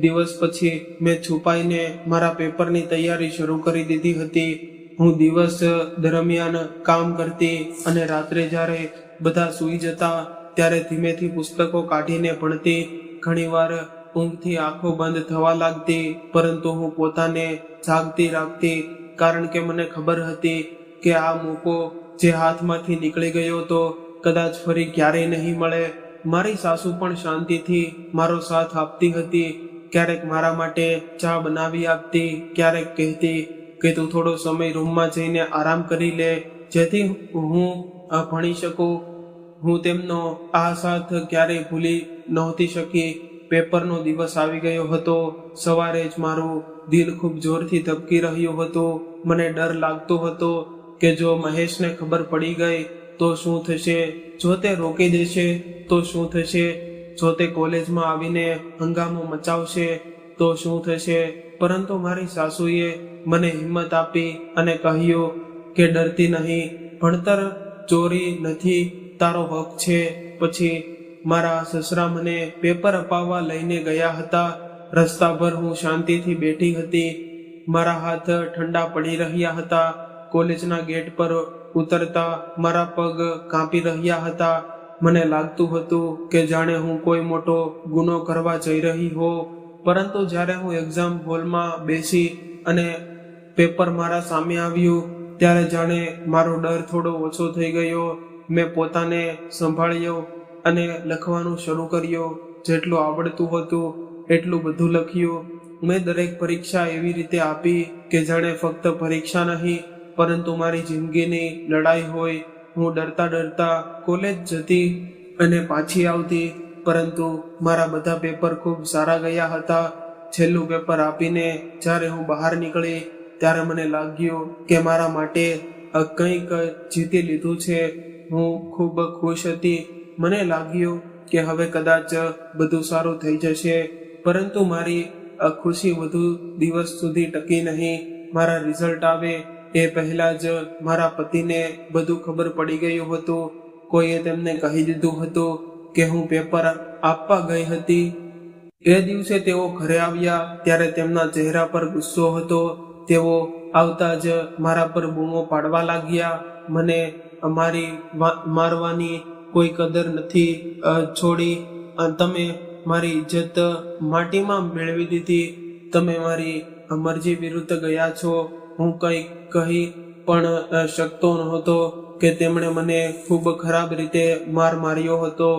દિવસ પછી મેં છુપાઈને મારા પેપરની તૈયારી શરૂ કરી દીધી હતી. હું દિવસ દરમિયાન કામ કરતી અને રાત્રે જ્યારે બધા સૂઈ જતા ત્યારે ધીમેથી પુસ્તકો કાઢીને ભણતી. ઘણીવાર ઊંઘથી આંખો બંધ થવા લાગતી, પરંતુ હું પોતાને જાગતી રાખતી, કારણ કે મને ખબર હતી કે આ મોકો જે હાથમાંથી નીકળી ગયો હતો કદાચ ફરી ક્યારેય નહીં મળે. મારી સાસુ પણ શાંતિથી મારો સાથ આપતી હતી. ક્યારેક મારા માટે ચા બનાવી આપતી, ક્યારેક કહેતી કે તું થોડો સમય રૂમમાં જઈને આરામ કરી લે, જેથી હું ભણી શકું. હું તેમનો આ સાથ ક્યારેય ભૂલી નહોતી શકી. પેપરનો દિવસ આવી ગયો હતો. સવારે જ મારું દિલ ખૂબ જોરથી ધબકી રહ્યું હતું. મને ડર લાગતો હતો કે જો મહેશને ખબર પડી ગઈ તો શું થશે, જો તે રોકી દેશે તો શું થશે, જો તે કોલેજમાં આવીને હંગામો મચાવશે તો શું થશે. પરંતુ મારી સાસુએ મને હિંમત આપી અને કહ્યું કે ડરતી નહીં, ભણતર ચોરી નથી, તારો હક છે. પછી મારા સસરા મને પેપર અપાવવા લઈને ગયા હતા. રસ્તા પર હું શાંતિથી બેઠી હતી. મારા હાથ ઠંડા પડી રહ્યા હતા. કોલેજના ગેટ પર ઉતરતા મારા પગ કાંપી રહ્યા હતા. મને લાગતું હતું કે જાણે હું કોઈ મોટો ગુનો કરવા જઈ રહી હો. પરંતુ જ્યારે હું એક્ઝામ હોલમાં બેસી અને પેપર મારા સામે આવ્યું, ત્યારે જાણે મારો ડર થોડો ઓછો થઈ ગયો. મેં પોતાને સંભાળ્યો અને લખવાનું શરૂ કર્યું. જેટલું આવડતું હતું એટલું બધું લખ્યું. મેં દરેક પરીક્ષા એવી રીતે આપી કે જાણે ફક્ત પરીક્ષા નહીં, પરંતુ મારી જિંદગીની લડાઈ હોય. હું ડરતા ડરતા કોલેજ જતી અને પાછી આવતી, પરંતુ મારા બધા પેપર ખૂબ સારા ગયા હતા. છેલ્લું પેપર આપીને જ્યારે હું બહાર નીકળી ત્યારે મને લાગ્યું કે મારા માટે કંઈક જીતી લીધું છે. હું ખૂબ ખુશ હતી. મને લાગ્યું કે હવે કદાચ બધું સારું થઈ જશે. પરંતુ મારી ખુશી વધુ દિવસ સુધી ટકી નહીં. મારા રિઝલ્ટ આવે એ પહેલા જ મારા પતિને બધું ખબર પડી ગયું હતું. કોઈએ તેમને કહી દીધું હતું કે હું પેપર આપવા ગઈ હતી. એ દિવસે તેઓ ઘરે આવ્યા ત્યારે તેમના ચહેરા પર ગુસ્સો હતો. તેઓ આવતા જ મારા પર બૂમો પાડવા લાગ્યા. મને મારી મારવાની કોઈ કદર નથી છોડી. તમે મારી ઇજ્જત માટીમાં મેળવી દીધી. તમે મારી મરજી વિરુદ્ધ ગયા છો. હું કંઈ કહી પણ શકતો નહોતો કે તેમણે મને ખૂબ ખરાબ રીતે માર્યો હતો.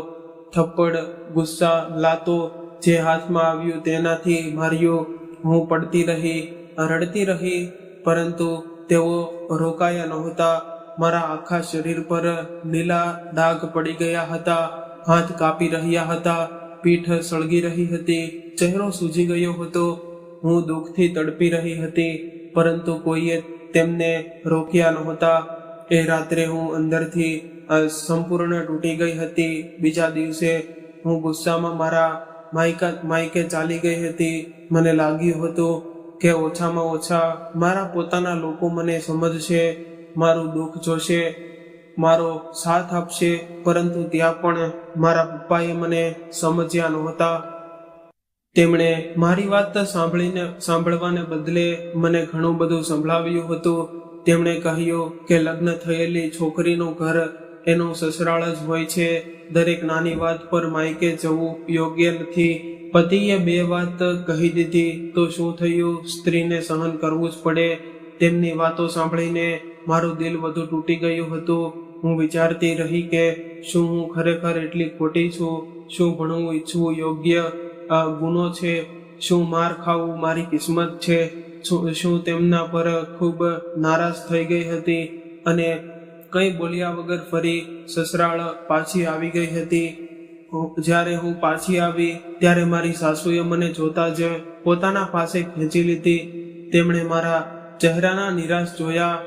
થપ્પડ, ગુસ્સા, લાતો, જે હાથમાં આવ્યું તેનાથી માર્યો. હું પડતી રહી, રડતી રહી, પરંતુ તેઓ રોકાયા નહોતા. મારા આખા શરીર પર લીલા ડાઘ પડી ગયા હતા. હાથ કાપી રહ્યા હતા. પીઠ સળગી રહી હતી. ચહેરો સૂજી ગયો હતો. હું દુઃખથી તડપી રહી હતી, પરંતુ કોઈએ તેમને રોક્યા નહોતા. એ રાત્રે હું અંદરથી સંપૂર્ણ તૂટી ગઈ હતી. બીજા દિવસે હું ગુસ્સામાં મારા માયકે ચાલી ગઈ હતી. મને લાગ્યું હતું કે ઓછામાં ઓછા મારા પોતાના લોકો મને સમજશે, મારું દુઃખ જોશે, મારો સાથ આપશે. પરંતુ ત્યાં પણ મારા પપ્પાએ મને સમજ્યા નહોતા. તેમણે મારી વાત સાંભળવાને બદલે મને ઘણું બધું સંભળાવ્યું હતું. તેમણે કહ્યું કે લગ્ન થયેલી છોકરીનું ઘર એનું સસરાળ જ હોય છે. દરેક નાની વાત પર માયકે જવું યોગ્ય નથી. પતિએ 2 વાત કહી દીધી તો શું થયું? સ્ત્રીને સહન કરવું જ પડે. તેમની વાતો સાંભળીને મારું દિલ વધુ તૂટી ગયું હતું. હું વિચારતી રહી કે શું હું ખરેખર એટલી ખોટી છું? શું ભણવું ઈચ્છવું યોગ્ય ગુનો છે? શું માર ખાવું મારી કિસ્મત છે? શું તેમના પર ખૂબ નારાજ થઈ ગઈ હતી અને કંઈ બોલ્યા વગર ફરી સસરાળ પાછી આવી ગઈ હતી. જ્યારે હું પાછી આવી ત્યારે મારી સાસુએ મને જોતા જ પોતાના પાસે ખેંચી લીધી. તેમણે મારા ચહેરાના નિરાશ જોયા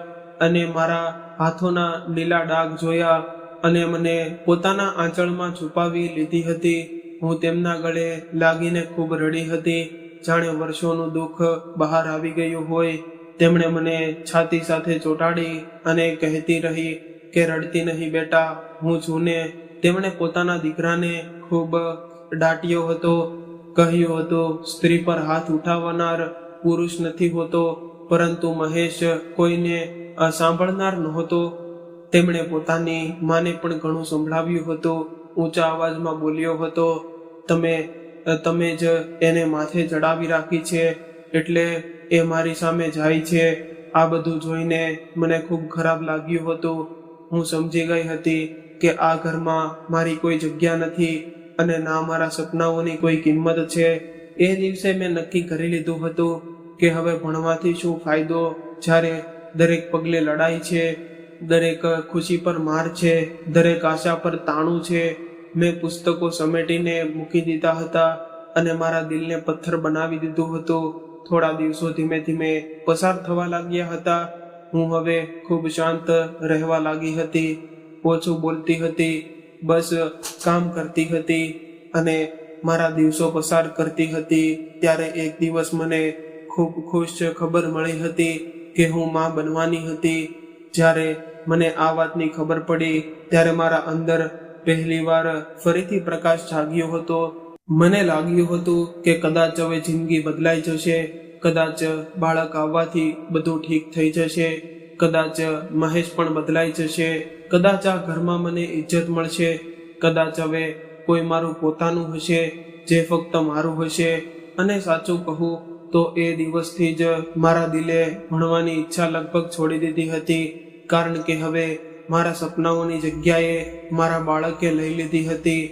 અને મારા હાથોના લીલા ડાઘ જોયા અને મને પોતાના આંચળમાં છુપાવી લીધી હતી. હું તેમના ગળે લાગીને ખૂબ રડી હતી, જાણે વર્ષોનું દુઃખ બહાર આવી ગયું હોય. તેમણે મને છાતી સાથે ચોંટાડી અને કહેતી રહી કે રડતી નહીં બેટા, હું છું ને. તેમણે પોતાના દીકરાને ખૂબ ડાંટ્યો હતો. કહ્યું હતું સ્ત્રી પર હાથ ઉઠાવનાર પુરુષ નથી હોતો. પરંતુ મહેશ કોઈને સાંભળનાર નહોતો. તેમણે પોતાની માને પણ ઘણું સંભળાવ્યું હતું. ઊંચા અવાજમાં બોલ્યો હતો, તમે તમે જ એને માથે ચડાવી રાખી છે, એટલે એ મારી સામે જાય છે. આ બધું જોઈને મને ખૂબ ખરાબ લાગ્યું હતું. હું સમજી ગઈ હતી કે આ ઘરમાં મારી કોઈ જગ્યા નથી અને ના મારા સપનાઓની કોઈ કિંમત છે. એ દિવસે મેં નક્કી કરી લીધું હતું કે હવે ભણવાથી શું ફાયદો, જ્યારે દરેક પગલે લડાઈ છે, દરેક ખુશી પર માર છે, દરેક આશા પર તાણું છે. મેં પુસ્તકો સમેટીને મૂકી દીધા હતા અને મારા દિલને પથ્થર બનાવી દીધું હતું. થોડા દિવસો ધીમે ધીમે પસાર થવા લાગ્યા હતા. હું હવે ખૂબ શાંત રહેવા લાગી હતી, ઓછું બોલતી હતી, બસ કામ કરતી હતી અને મારા દિવસો પસાર કરતી હતી. ત્યારે એક દિવસ મને ખૂબ ખુશ ખબર મળી હતી કે હું માં બનવાની હતી. જ્યારે મને આ વાતની ખબર પડી ત્યારે મારા અંદર પહેલીવાર ફરીથી પ્રકાશ જાગ્યો હતો. મને લાગ્યું હતું કે કદાચ હવે જિંદગી બદલાઈ જશે, કદાચ બાળક આવવાથી બધું ઠીક થઈ જશે, કદાચ મહેશ પણ બદલાઈ જશે, કદાચ આ ઘરમાં મને ઇજ્જત મળશે, કદાચ હવે કોઈ મારું પોતાનું હશે જે ફક્ત મારું હશે. અને સાચું કહું તો એ દિવસથી જ મારા દિલે ભણવાની ઈચ્છા લગભગ છોડી દીધી હતી, કારણ કે હવે મારા સપનાઓની જગ્યાએ મારા બાળકે લઈ લીધી હતી.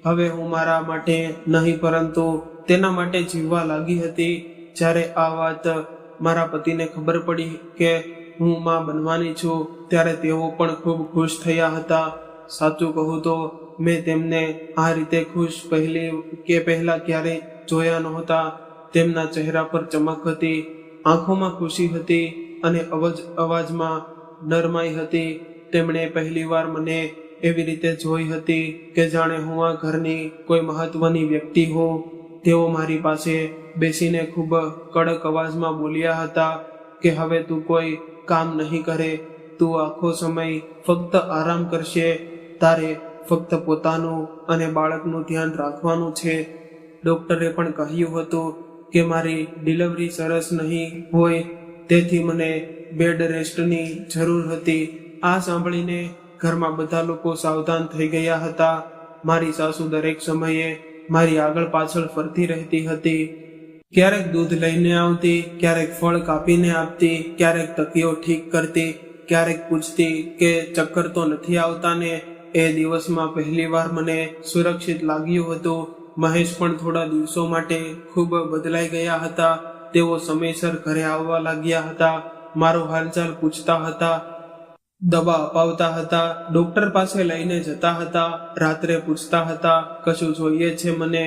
હવે હું મારા માટે નહીં પરંતુ તેના માટે જીવવા લાગી હતી. જ્યારે આ વાત મારા પતિને ખબર પડી કે હું માં બનવાની છું, ત્યારે તેઓ પણ ખૂબ ખુશ થયા હતા. સાચું કહું તો મેં તેમને આ રીતે ખુશ પહેલા ક્યારેય જોયા નહોતા. તેમના ચહેરા પર ચમક હતી, આંખોમાં ખુશી હતી અને અવાજમાં નરમાઈ હતી. તેમણે પહેલીવાર મને એવી રીતે જોઈ હતી કે જાણે હું આ ઘરની કોઈ મહત્વની વ્યક્તિ હોઉં. તેઓ મારી પાસે બેસીને ખૂબ કડક અવાજમાં બોલ્યા હતા કે હવે તું કોઈ કામ નહીં કરે, તું આખો સમય ફક્ત આરામ કરશે, તારે ફક્ત પોતાનું અને બાળકનું ધ્યાન રાખવાનું છે. ડોક્ટરે પણ કહ્યું હતું કે મારી ડિલિવરી સરસ નહીં હોય, તેથી મને બેડ રેસ્ટની જરૂર હતી. આ સાંભળીને ઘરમાં બધા લોકો સાવધાન થઈ ગયા હતા. મારી સાસુ દરેક સમયે મારી આગળ પાછળ ફરતી રહેતી હતી. ક્યારેક દૂધ લઈને આવતી, ક્યારેક ફળ કાપીને આપતી, ક્યારેક તકીઓ ઠીક કરતી, ક્યારેક પૂછતી કે ચક્કર તો નથી આવતા ને. એ દિવસમાં પહેલીવાર મને સુરક્ષિત લાગ્યું હતું. મહેશ પણ થોડા દિવસો માટે ખૂબ બદલાઈ ગયા હતા. તેઓ સમયસર ઘરે આવવા લાગ્યા હતા, મારો હાલચાલ પૂછતા હતા, દવા અપાવતા હતા, ડોક્ટર પાસે લઈને જતા હતા, રાત્રે પૂછતા હતા કશું જોઈએ છે. મને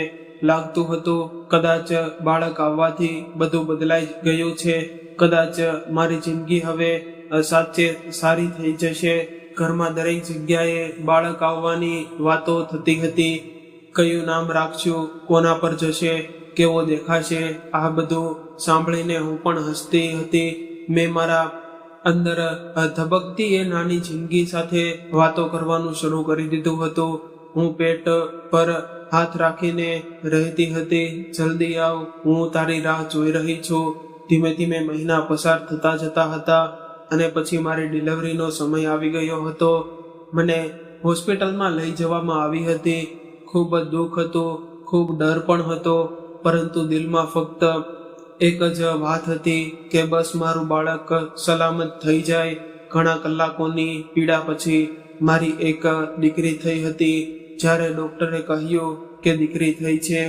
લાગતું હતું કદાચ બાળક આવવાથી બધું બદલાઈ ગયું છે, કદાચ મારી જિંદગી હવે સાચે સારી થઈ જશે. ઘરમાં દરેક જગ્યાએ બાળક આવવાની વાતો થતી હતી. કયું નામ રાખશું, કોના પર જશે, કેવો દેખાશે, આ બધું સાંભળીને હું પણ હસતી હતી. મેં મારા અંદર ધબકતી એ નાની જિંદગી સાથે વાતો કરવાનું શરૂ કરી દીધું હતું. હું પેટ પર હાથ રાખીને રહેતી હતી, જલ્દી આવ, હું તારી રાહ જોઈ રહી છું. ધીમે ધીમે મહિના પસાર થતા જતા હતા અને પછી મારી ડિલિવરીનો સમય આવી ગયો હતો. મને હોસ્પિટલમાં લઈ જવામાં આવી હતી. ખૂબ દુઃખ હતું, ખૂબ ડર પણ હતો, પરંતુ દિલમાં ફક્ત એક જ વાત હતી કે બસ મારું બાળક સલામત થઈ જાય. ઘણા કલાકોની પીડા પછી મારી એક દીકરી થઈ હતી. જ્યારે ડોક્ટરે કહ્યું કે દીકરી થઈ છે,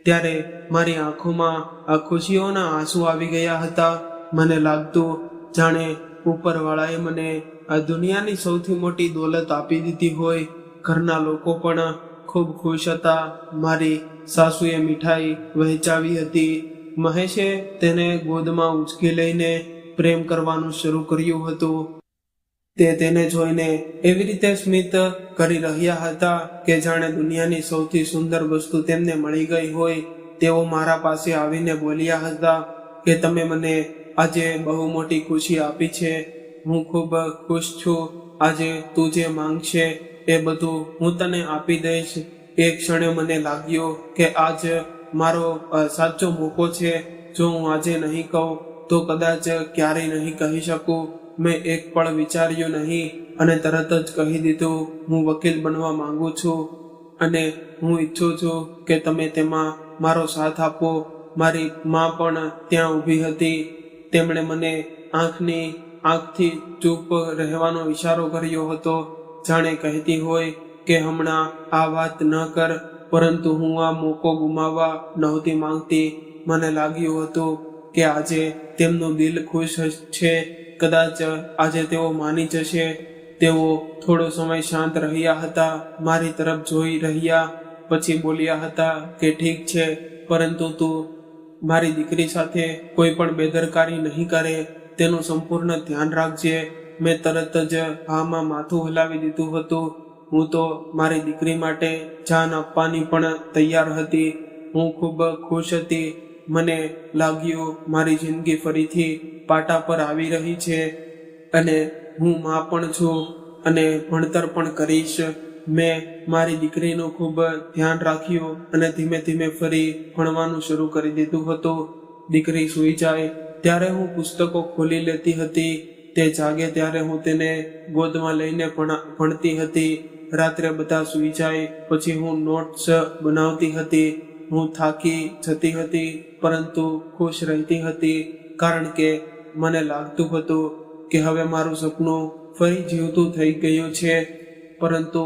ત્યારે મારી આંખોમાં આ ખુશીઓના આંસુ આવી ગયા હતા. મને લાગતું જાણે ઉપરવાળાએ મને આ દુનિયાની સૌથી મોટી દોલત આપી દીધી હોય. ઘરના લોકો પણ ખૂબ ખુશ હતા. મારી સાસુએ મીઠાઈ વહેંચાવી હતી. મહેશે તેને ગોદમાં ઉંચકી લઈને પ્રેમ કરવાનું શરૂ કર્યું હતું. તે તેને જોઈને એવી રીતે સ્મિત કરી રહ્યા હતા કે જાણે દુનિયાની સૌથી સુંદર વસ્તુ તેમને મળી ગઈ હોય. તેઓ મારા પાસે આવીને બોલ્યા હતા કે તમે મને આજે બહુ મોટી ખુશી આપી છે. હું ખૂબ ખુશ છું. આજે તું જે માંગશે એ બધું હું તને આપી દઈશ. એક ક્ષણે મને લાગ્યું કે આજ મારો સાચો મોકો છે. જો હું આજે નહીં કહું તો કદાચ ક્યારેય નહીં કહી શકું. મેં એક પળ વિચાર્યું નહીં અને તરત જ કહી દીધું, હું વકીલ બનવા માંગુ છું અને હું ઈચ્છું છું કે તમે તેમાં મારો સાથ આપવો. મારી માં પણ ત્યાં ઊભી હતી. તેમણે મને આંખથી ચૂપ રહેવાનો ઈશારો કર્યો હતો, જાણે કહેતી હોય કે હમણાં આ વાત ન કર. પરંતુ હું આ મોકો ગુમાવવા નહોતી માંગતી. મને લાગ્યું હતું કે આજે તેમનું દિલ ખુશ છે. કદાચ આજે તેઓ માની જશે. તેઓ થોડો સમય શાંત રહ્યા હતા, મારી તરફ જોઈ રહ્યા, પછી બોલ્યા હતા કે ઠીક છે, પરંતુ તું મારી દીકરી સાથે કોઈ પણ બેદરકારી નહીં કરે, તેનું સંપૂર્ણ ધ્યાન રાખજે. મેં તરત જ હામાં માથું હલાવી દીધું હતું. હું તો મારી દીકરી માટે જાન આપવાની પણ તૈયાર હતી. હું ખૂબ ખુશ હતી. મને લાગ્યું મારી જિંદગી ફરીથી પાટા પર આવી રહી છે અને હું માં પણ છું અને ભણતર પણ કરીશ. મેં મારી દીકરીનું ખૂબ ધ્યાન રાખ્યું અને ધીમે ધીમે ફરી ભણવાનું શરૂ કરી દીધું હતું. દીકરી સૂઈ જાય ત્યારે હું પુસ્તકો ખોલી લેતી હતી. તે જાગે ત્યારે હું તેને ગોદમાં લઈને ભણતી હતી. રાત્રે બધા સૂઈ જાય પછી હું નોટ્સ બનાવતી હતી. હું થાકી જતી હતી પરંતુ ખુશ રહેતી હતી, કારણ કે મને લાગતું હતું કે હવે મારું સપનું ફરી જીવતું થઈ ગયું છે. પરંતુ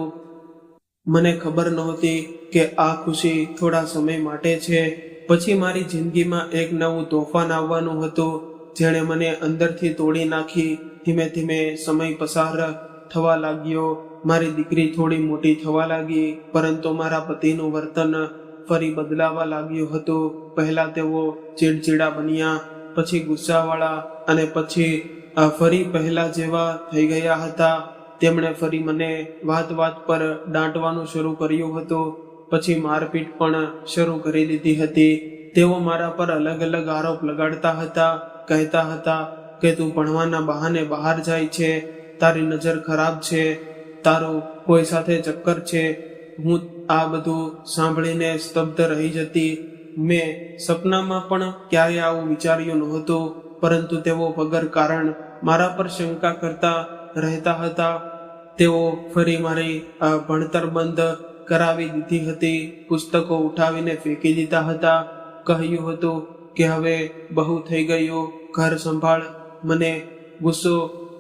મને ખબર નહોતી કે આ ખુશી થોડા સમય માટે છે. પછી મારી જિંદગીમાં એક નવું તોફાન આવવાનું હતું, જેણે મને અંદરથી તોડી નાખી. ધીમે ધીમે સમય પસાર થવા લાગ્યો. મારી દીકરી થોડી મોટી થવા લાગી, પરંતુ મારા પતિનું વર્તન ફરી બદલાવા લાગ્યું હતું. પહેલા તેઓ ચીડચીડા બન્યા, પછી ગુસ્સાવાળા અને પછી ફરી પહેલા જેવા થઈ ગયા હતા. તેમણે ફરી મને વાત વાત પર દાંટવાનું શરૂ કર્યું હતું. પછી મારપીટ પણ શરૂ કરી દીધી હતી. તેઓ મારા પર અલગ અલગ આરોપ લગાડતા હતા. કહેતા હતા કે તું ભણવાના બહાને બહાર જાય છે, તારી નજર ખરાબ છે, તારું કોઈ સાથે ચક્કર છે. હું આ બધું સાંભળીને સ્તબ્ધ રહી જતી. મેં સપનામાં પણ ક્યારે આવું વિચાર્યું નહોતું, પરંતુ તેઓ વગર કારણ મારા પર શંકા કરતા રહેતા હતા. તેઓ ફરી મારી ભણતર બંધ કરાવી દીધી હતી. પુસ્તકો ઉઠાવીને ફેંકી દીધા હતા. કહ્યું હતું કે હવે બહુ થઈ ગયું, ઘર સંભાળ. મને ગુસ્સો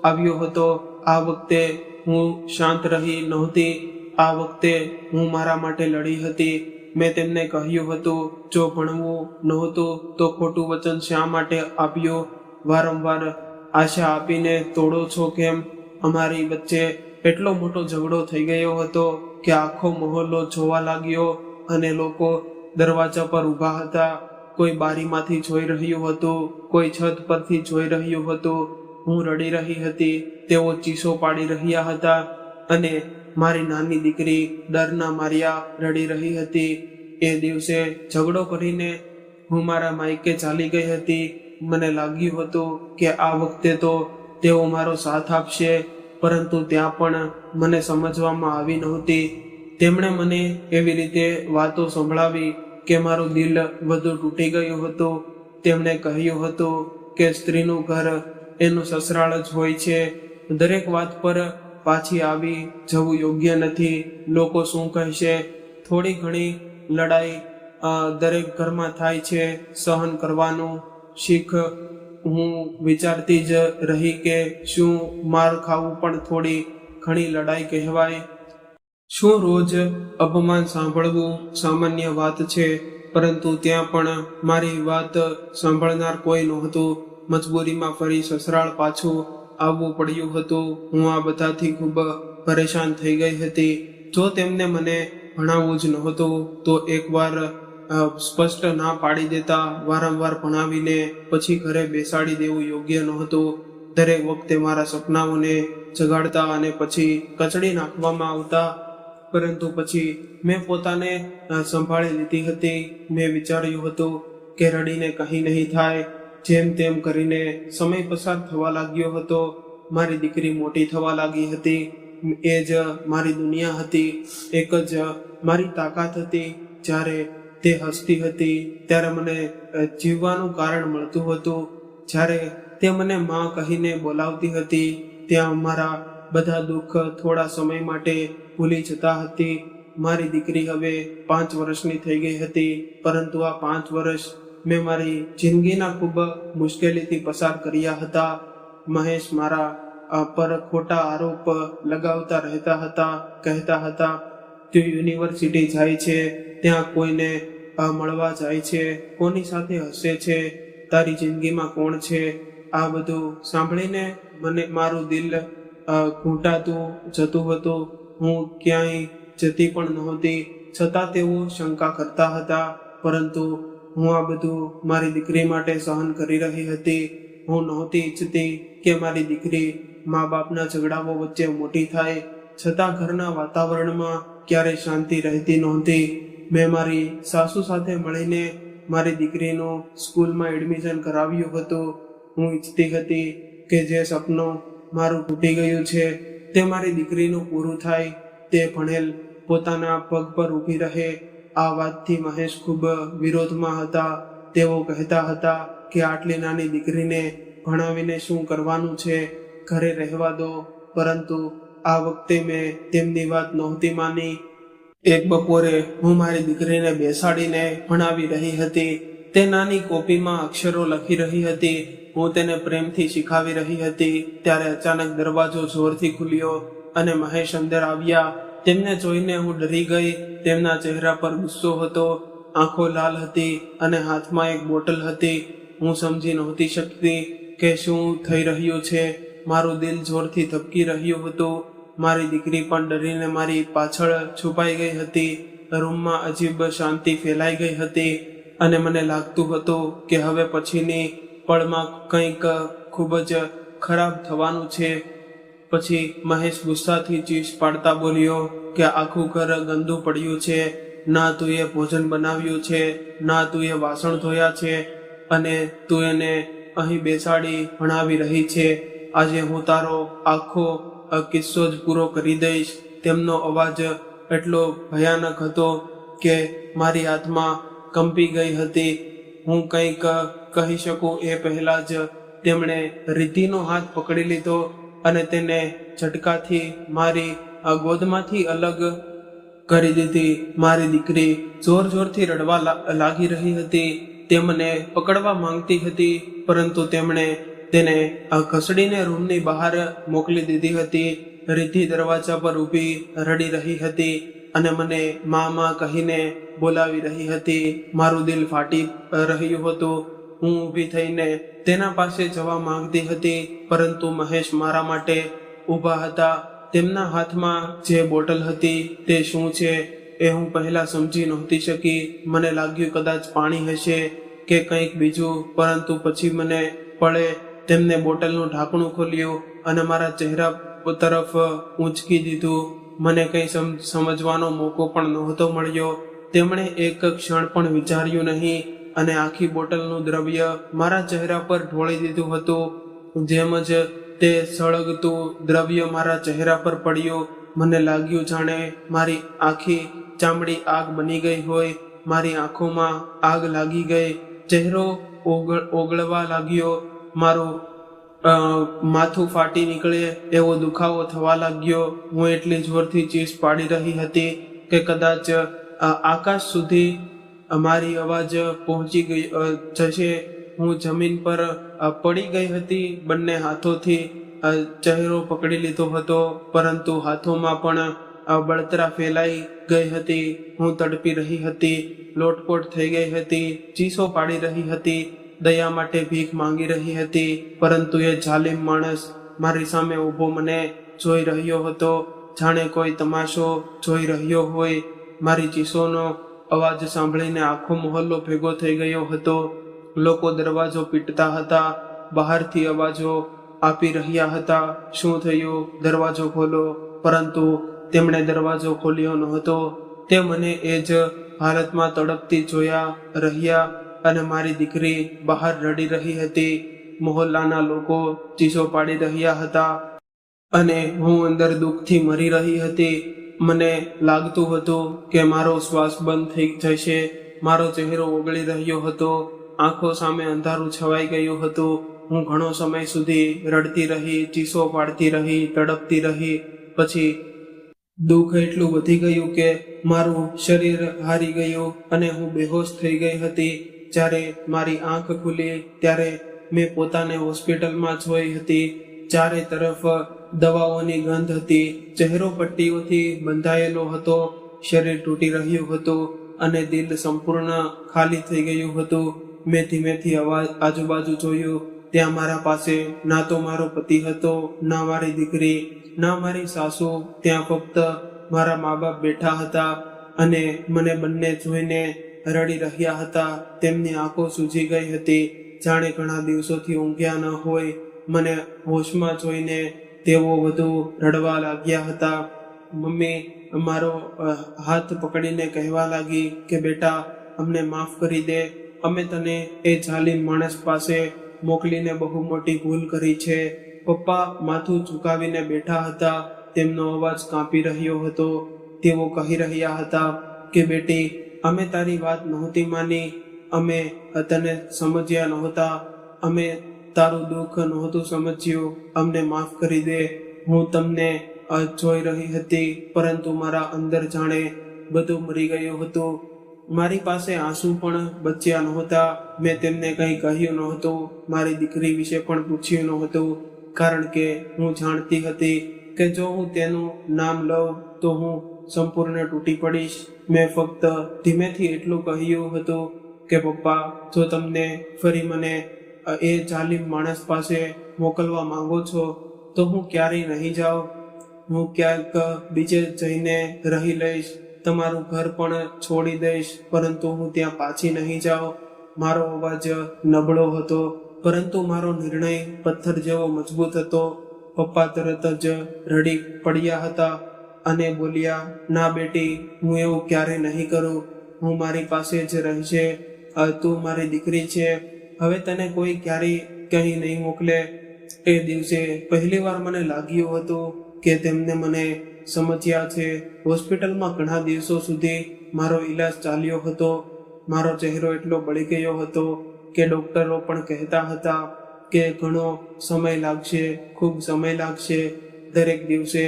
આવ્યો હતો. આ વખતે હું શાંત રહી નહોતી. આ વખતે હું મારા માટે લડી હતી. મેં તેમને કહ્યું હતું, જો ભણવું નહોતું તો ખોટું વચન શા માટે આપ્યું? વારંવાર આશા આપીને તોડો છો કેમ? અમારી વચ્ચે એટલો મોટો ઝઘડો થઈ ગયો હતો કે આખો મહોલ્લો જોવા લાગ્યો અને લોકો દરવાજા પર ઊભા હતા. કોઈ બારીમાંથી જોઈ રહ્યું હતું, કોઈ છત પરથી જોઈ રહ્યું હતું. હું રડી રહી હતી, તેઓ ચીસો પાડી રહ્યા હતા અને મારી નાની દીકરી ડરના માર્યા રડી રહી હતી. એ દિવસે ઝઘડો કરીને હું મારા માયકે ચાલી ગઈ હતી. મને લાગ્યું હતું કે આ વખતે તો તેઓ મારો સાથ આપશે, પરંતુ ત્યાં પણ મને સમજવામાં આવી નહોતી. તેમણે મને એવી રીતે વાતો સંભળાવી કે મારું દિલ વધુ તૂટી ગયું હતું. તેમણે કહ્યું હતું કે સ્ત્રીનું ઘર એનું સસરાળ જ હોય છે. દરેક વાત પર પાછી આવી જવું યોગ્ય નથી. લોકો શું કહેશે? થોડી ઘણી લડાઈ દરેક ઘરમાં થાય છે. સહન કરવાનું શીખ. હું વિચારતી જ રહી કે શું માર ખાવું પણ થોડી ઘણી લડાઈ કહેવાય? શું રોજ અપમાન સાંભળવું સામાન્ય વાત છે? પરંતુ ત્યાં પણ મારી વાત સાંભળનાર કોઈ નહોતું. મજબૂરીમાં ફરી સસરાળ પાછું આવવું પડ્યું હતું. હું આ બધાથી ખૂબ પરેશાન થઈ ગઈ હતી. જો તેમને મને ભણાવવું જ નહોતું તો એકવાર સ્પષ્ટ ના પાડી દેતા. વારંવાર ભણાવીને પછી ઘરે બેસાડી દેવું યોગ્ય નહોતું. દરેક વખતે મારા સપનાઓને જગાડતા અને પછી કચડી નાખવામાં આવતા. પરંતુ પછી મેં પોતાને સંભાળી લીધી હતી. મેં વિચાર્યું હતું કે રડીને કંઈ નહીં થાય. જેમ તેમ કરીને સમય પસાર થવા લાગ્યો હતો. મારી દીકરી મોટી થવા લાગી હતી. એ જ મારી દુનિયા હતી. એક જ મારી તાકાત હતી. જ્યારે તે હસતી હતી ત્યારે મને જીવવાનું કારણ મળતું હતું. જ્યારે તે મને માં કહીને બોલાવતી હતી ત્યાં મારા બધા દુઃખ થોડા સમય માટે ભૂલી જતા હતી. મારી દીકરી હવે 5 વર્ષની થઈ ગઈ હતી, પરંતુ આ 5 વર્ષ મેં મારી જિંદગીના ખૂબ મુશ્કેલીથી પસાર કર્યા હતા. મહેશ મારા પર ખોટા આરોપ લગાવતા રહેતા હતા. કહેતા હતા, તું યુનિવર્સિટી જાય છે, ત્યાં કોઈને મળવા જાય છે, કોની સાથે હસે છે, તારી જિંદગીમાં કોણ છે? આ બધું સાંભળીને મારું દિલ ઘૂંટાતું જતું હતું. હું ક્યાંય જતી પણ નહોતી, છતાં તેઓ શંકા કરતા હતા. પરંતુ હું આ બધું મારી દીકરી માટે સહન કરી રહી હતી. હું નહોતી ઈચ્છતી કે મારી દીકરી મા બાપના ઝઘડાઓ વચ્ચે મોટી થાય, છતાં ઘરના વાતાવરણમાં ક્યારેય શાંતિ રહેતી નહોતી. મેં મારી સાસુ સાથે મળીને મારી દીકરીનું સ્કૂલમાં એડમિશન કરાવ્યું હતું. હું ઈચ્છતી હતી કે જે સપનું મારું તૂટી ગયું છે તે મારી દીકરીનું પૂરું થાય, તે ભણેલ પોતાના પગ પર ઊભી રહે. આ વાતથી મહેશ ખૂબ વિરોધમાં હતા. તેઓ કહેતા હતા કે આટલી નાની દીકરીને ભણાવીને શું કરવાનું છે, ઘરે રહેવા દો. પરંતુ આ વખતે મેં તેમની વાત નહોતી માની. એક બપોરે હું મારી દીકરીને બેસાડીને ભણાવી રહી હતી. તે નાની કોપીમાં અક્ષરો લખી રહી હતી. હું તેને પ્રેમથી શીખાવી રહી હતી. ત્યારે અચાનક દરવાજો જોરથી ખુલ્યો અને મહેશ અંદર આવ્યા. તેમને જોઈને હું ડરી ગઈ. તેમના ચહેરા પર ગુસ્સો હતો, આંખો લાલ હતી અને હાથમાં એક બોટલ હતી. હું સમજી નહોતી શકતી કે શું થઈ રહ્યું છે. મારું દિલ જોરથી ધબકી રહ્યું હતું. મારી દીકરી પણ ડરીને મારી પાછળ છુપાઈ ગઈ હતી. રૂમમાં અજીબ શાંતિ ફેલાઈ ગઈ હતી અને મને લાગતું હતું કે હવે પછીની પળમાં કંઈક ખૂબ જ ખરાબ થવાનું છે. પછી મહેશ ગુસ્સાથી ચીસ પાડતા બોલ્યો કે આખું ઘર ગંદુ પડ્યું છે. ના તું એ ભોજન બનાવ્યું છે, ના તું એ વાસણ ધોયા છે, અને તું એને અહીં બેસાડી ભણાવી રહી છે. આજે હું તારો આખો કિસ્સો જ પૂરો કરી દઈશ. તેમનો અવાજ એટલો ભયાનક હતો કે મારી આત્મા કંપી ગઈ હતી. હું કંઈક કહી શકું એ પહેલા જ તેમણે રિદ્ધિનો હાથ પકડી લીધો અને તેને ઝટકાથી મારી ગોદમાંથી અલગ કરી દીધી. મારી દીકરી જોર જોરથી રડવા લાગી રહી હતી. તે મને પકડવા માંગતી હતી, પરંતુ તેમણે તેને ઘસડીને રૂમની બહાર મોકલી દીધી હતી. રિદ્ધિ દરવાજા પર ઊભી રડી રહી હતી અને મને માં કહીને બોલાવી રહી હતી. મારું દિલ ફાટી રહ્યું હતું. હું ઊભી થઈને તેના પાસે જવા માંગતી હતી, પરંતુ મહેશ મારા માટે ઊભા હતા. તેમના હાથમાં જે બોટલ હતી તે શું છે એ હું પહેલા સમજી નહોતી શકી. મને લાગ્યું કદાચ પાણી હશે કે કંઈક બીજું, પરંતુ પછી મને પળે તેમને બોટલનું ઢાંકણું ખોલ્યું અને મારા ચહેરા તરફ ઊંચકી દીધું. મને કંઈ સમજવાનો મોકો પણ નહોતો મળ્યો. તેમણે એક ક્ષણ પણ વિચાર્યું નહીં અને આખી બોટલનું દ્રવ્ય મારા ચહેરા પર ઢોળી દીધું હતું. જેમ જ તે સળગતું દ્રવ્ય મારા ચહેરા પર પડ્યું, મને લાગ્યું જાણે મારી આખી ચામડી આગ બની ગઈ હોય. મારી આંખોમાં આગ લાગી ગઈ. ચહેરો ઓગળવા લાગ્યો. મારું માથું ફાટી નીકળે એવો દુખાવો થવા લાગ્યો. હું એટલી જોરથી ચીસ પાડી રહી હતી કે કદાચ આકાશ સુધી મારી અવાજ પહોંચી ગઈ જશે. હું જમીન પર પડી ગઈ હતી. બંને હાથોથી ચહેરો પકડી લીધો હતો, પરંતુ હાથોમાં પણ બળતરા ફેલાઈ ગઈ હતી. હું તડપી રહી હતી, લોટપોટ થઈ ગઈ હતી, ચીસો પાડી રહી હતી, દયા માટે ભીખ માંગી રહી હતી. પરંતુ એ જાલિમ માણસ મારી સામે ઊભો મને જોઈ રહ્યો હતો, જાણે કોઈ તમાશો જોઈ રહ્યો હોય. મારી ચીસોનો અવાજ સાંભળીને આખો મહોલ્લો ભેગો થઈ ગયો હતો. લોકો દરવાજો પીટતા હતા, બહારથી અવાજો આપી રહ્યા હતા, શું થયું, દરવાજો ખોલો. પરંતુ તેમણે દરવાજો ખોલ્યો નહોતો. તે મને એ જ હાલતમાં તડપતી જોયા રહ્યા અને મારી દીકરી બહાર રડી રહી હતી. મહોલ્લાના લોકો ચીસો પાડી રહ્યા હતા અને હું અંદર દુઃખથી મરી રહી હતી. મને લાગતું હતું કે મારો શ્વાસ બંધ થઈ જશે. મારો ચહેરો ઓગળી રહ્યો હતો. આંખો સામે અંધારું છવાઈ ગયું હતું. હું ઘણો સમય સુધી રડતી રહી, ચીસો પાડતી રહી, તડપતી રહી. પછી દુઃખ એટલું વધી ગયું કે મારું શરીર હારી ગયું અને હું બેહોશ થઈ ગઈ હતી. જ્યારે મારી આંખ ખુલી ત્યારે મેં પોતાને હોસ્પિટલમાં જોઈ હતી. ચારે તરફ દવાઓની ગંધ હતી. ચહેરો પટ્ટીઓથી બંધાયેલો હતો. શરીર તૂટી રહ્યું હતું અને દિલ સંપૂર્ણ ખાલી થઈ ગયું હતું. મેં ધીમેથી આજુબાજુ જોયું. ત્યાં મારા પાસે ના તો મારો પતિ હતો, ના મારી દીકરી, ના મારી સાસુ. ત્યાં ફક્ત મારા મા બાપ બેઠા હતા અને મને બંને જોઈને રડી રહ્યા હતા. તેમની આંખો સૂજી ગઈ હતી, જાણે ઘણા દિવસોથી ઊંઘ્યા ન હોય. મને હોશમાં જોઈને તેઓ વધુ રડવા લાગ્યા હતા. મમ્મી મારો હાથ પકડીને કહેવા લાગી કે બેટા, અમને માફ કરી દે. અમે તને એ જાલિમ માણસ પાસે મોકલીને બહુ મોટી ભૂલ કરી છે. પપ્પા માથું ઝુકાવીને બેઠા હતા. તેમનો અવાજ કાંપી રહ્યો હતો. તેઓ કહી રહ્યા હતા કે બેટી, અમે તારી વાત નહોતી માની. અમે તને સમજ્યા નહોતા. અમે તારું દુઃખ નહોતું સમજ્યું. અમને માફ કરી દે. હું તમને જોઈ રહી હતી, પરંતુ મારા અંદર જાણે બધું મરી ગયું હતું. મારી પાસે આંસુ પણ બચ્યા નહોતા. મેં તેમને કંઈ કહ્યું નહોતું. મારી દીકરી વિશે પણ પૂછ્યું નહોતું, કારણ કે હું જાણતી હતી કે જો હું તેનું નામ લઉં તો હું સંપૂર્ણ તૂટી પડીશ. મેં ફક્ત ધીમેથી એટલું કહ્યું હતું કે પપ્પા, જો તમને ફરી મને એ જાલિમ માણસ પાસે મોકલવા માંગો છો તો હું ક્યારેય નહીં જાઉં. હું ક્યાંક બીજે જઈને રહી લઈશ. તમારું ઘર પણ છોડી દઈશ, પરંતુ હું ત્યાં પાછી નહીં જાઉં. મારો અવાજ નબળો હતો, પરંતુ મારો નિર્ણય પથ્થર જેવો મજબૂત હતો. પપ્પા તરત જ રડી પડ્યા હતા અને બોલ્યા, ના બેટી, હું એવું ક્યારે નહીં કરું. હું મારી પાસે જ રહેશે. તું મારી દીકરી છે. હવે તને કોઈ ક્યારેય કંઈ નહીં મોકલે. એ દિવસે પહેલીવાર મને લાગ્યું હતું કે તેમને મને સમજ્યા છે. હોસ્પિટલમાં ઘણા દિવસો સુધી મારો ઈલાજ ચાલ્યો હતો. મારો ચહેરો એટલો બળી ગયો હતો કે ડોક્ટરો પણ કહેતા હતા કે ઘણો સમય લાગશે, ખૂબ સમય લાગશે. દરેક દિવસે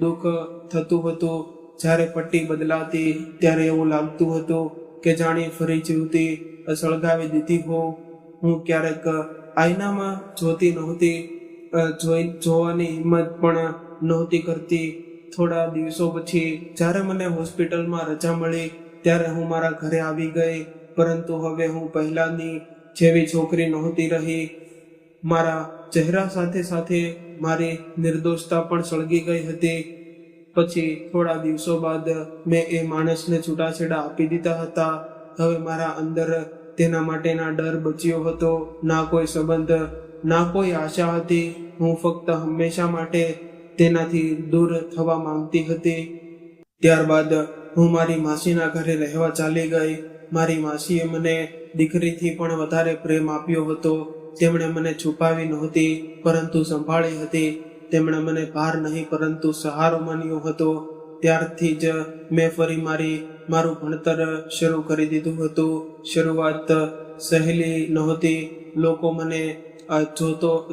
દુઃખ થતું હતું. જ્યારે પટ્ટી બદલાતી ત્યારે એવું લાગતું હતું કે જાણે ફરી જીવતી સળગાવી દીધી હોઉં. હું ક્યારેક આઈનામાં જોતી નહોતી. જોવાની હિંમત પણ નહોતી કરતી. થોડા દિવસો પછી જ્યારે મને હોસ્પિટલમાં રજા મળી ત્યારે હું મારા ઘરે આવી ગઈ. પરંતુ હવે હું પહેલાની જેવી છોકરી નહોતી રહી. મારા ચહેરા સાથે સાથે મારી નિર્દોષતા પણ સળગી ગઈ હતી. પછી થોડા દિવસો બાદ મેં એ માણસને છૂટાછેડા આપી દીધા હતા. હવે મારા અંદર તેના માટેના ડર બચ્યો હતો. ના કોઈ સંબંધ, ના કોઈ આશા હતી. હું ફક્ત હંમેશા માટે તેનાથી દૂર થવા માંગતી હતી. ત્યારબાદ હું મારી માસીના ઘરે રહેવા ચાલી ગઈ. મારી માસીએ મને દીકરીથી પણ વધારે પ્રેમ આપ્યો હતો. તેમણે મને છુપાવી નહોતી, પરંતુ સંભાળી હતી. તેમણે મને ભાર નહીં, પરંતુ સહારો માન્યો હતો. ત્યારથી જ મેં ફરી મારું ભણતર શરૂ કરી દીધું હતું. શરૂઆત સહેલી નહોતી. લોકો મને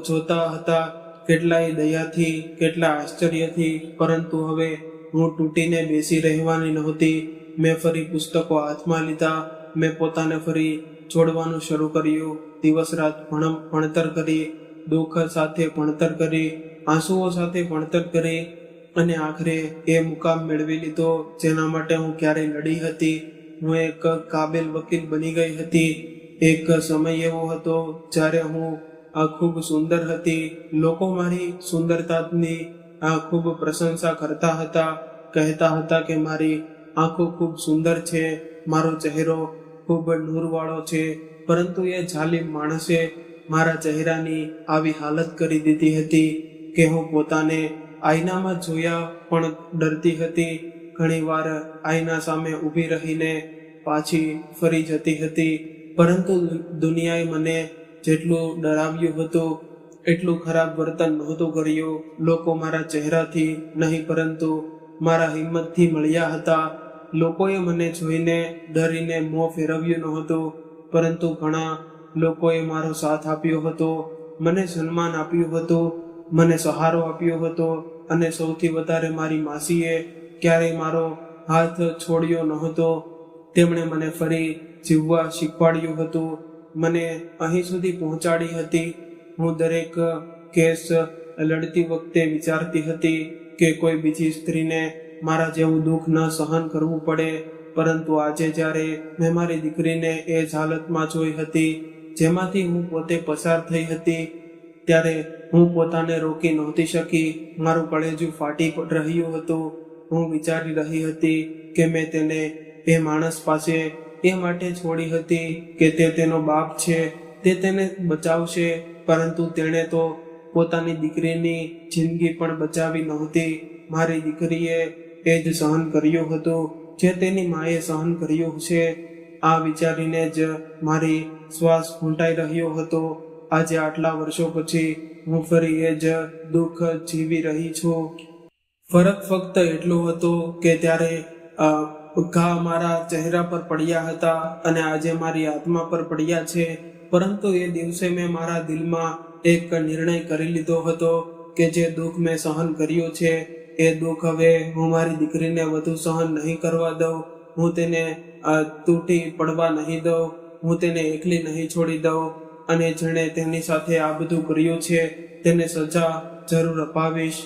જોતા હતા, કેટલાય દયાથી, કેટલા આશ્ચર્યથી. પરંતુ હવે હું તૂટીને બેસી રહેવાની નહોતી. મેં ફરી પુસ્તકો હાથમાં લીધા. મેં પોતાને ફરી જોડવાનું શરૂ કર્યું. દિવસ રાત ભણતર કરી, દુઃખ સાથે ભણતર કરી, આંસુઓ સાથે ભણતર કરી અને આખરે એ મુકામ મેળવી લીધો જેના માટે હું ક્યારેય લડી હતી. હું એક કાબિલ વકીલ બની ગઈ હતી. એક સમય એવો હતો જ્યારે હું ખૂબ સુંદર હતી. લોકો મારી સુંદરતાની ખૂબ પ્રશંસા કરતા હતા. કહેતા હતા કે મારી આંખો ખૂબ સુંદર છે, મારો ચહેરો ખૂબ નૂરવાળો છે. પરંતુ એ જાલિમ માણસે મારા ચહેરાની આવી હાલત કરી દીધી હતી કે હું પોતાને આઈનામાં જોયા પણ ડરતી હતી. ઘણીવાર આઈના સામે ઊભી રહીને પાછી ફરી જતી હતી. પરંતુ દુનિયાએ મને જેટલું ડરાવ્યું હતું એટલું ખરાબ વર્તન નહોતું કર્યું. લોકો મારા ચહેરાથી નહીં, પરંતુ મારા હિંમતથી મળ્યા હતા. લોકોએ મને જોઈને ડરીને મોં ફેરવ્યું નહોતું, પરંતુ ઘણા લોકોએ મારો સાથ આપ્યો હતો, મને સન્માન આપ્યું હતું, મને સહારો આપ્યો હતો. અને સૌથી વધારે મારી માસીએ ક્યારેય મારો હાથ છોડ્યો નહોતો. તેમણે મને ફરી જીવવા શીખવાડ્યું હતું, મને અહીં સુધી પહોંચાડી હતી. હું દરેક કેસ લડતી વખતે વિચારતી હતી કે કોઈ બીજી સ્ત્રીને મારા જેવું દુઃખ ન સહન કરવું પડે. પરંતુ આજે જ્યારે મેં મારી દીકરીને એ જ હાલતમાં જોઈ હતી જેમાંથી હું પોતે પસાર થઈ હતી, ત્યારે હું પોતાને રોકી નહોતી શકી. મારું કળેજું ફાટી રહ્યું હતું. હું વિચારી રહી હતી કે મેં તેને એ માણસ પાસે એ માટે છોડી હતી કે તે તેનો બાપ છે, તે તેને બચાવશે, પરંતુ તેણે તો પોતાની દીકરીની જિંદગી પણ બચાવી નહોતી. મારી દીકરીએ એ જ સહન કર્યું હતું જે તેની માએ સહન કર્યું છે. આ વિચારીને જ મારી શ્વાસ ઘૂંટાઈ રહ્યો હતો. આજે આટલા વર્ષો પછી હું ફરી એ જ દુઃખ જીવી રહી છું. ફરક ફક્ત એટલો હતો કે ત્યારે ઘા મારા ચહેરા પર પડ્યા હતા અને આજે મારી આત્મા પર પડ્યા છે. પરંતુ એ દિવસે મેં મારા દિલમાં એક નિર્ણય કરી લીધો હતો કે જે દુઃખ મેં સહન કર્યું છે એ દુઃખ હવે હું મારી દીકરીને વધુ સહન નહીં કરવા દઉં. હું તેને તૂટી પડવા નહીં દઉં. હું તેને એકલી નહીં છોડી દઉં. અને જેણે તેની સાથે આ બધું કર્યું છે તેને સજા જરૂર અપાવીશ.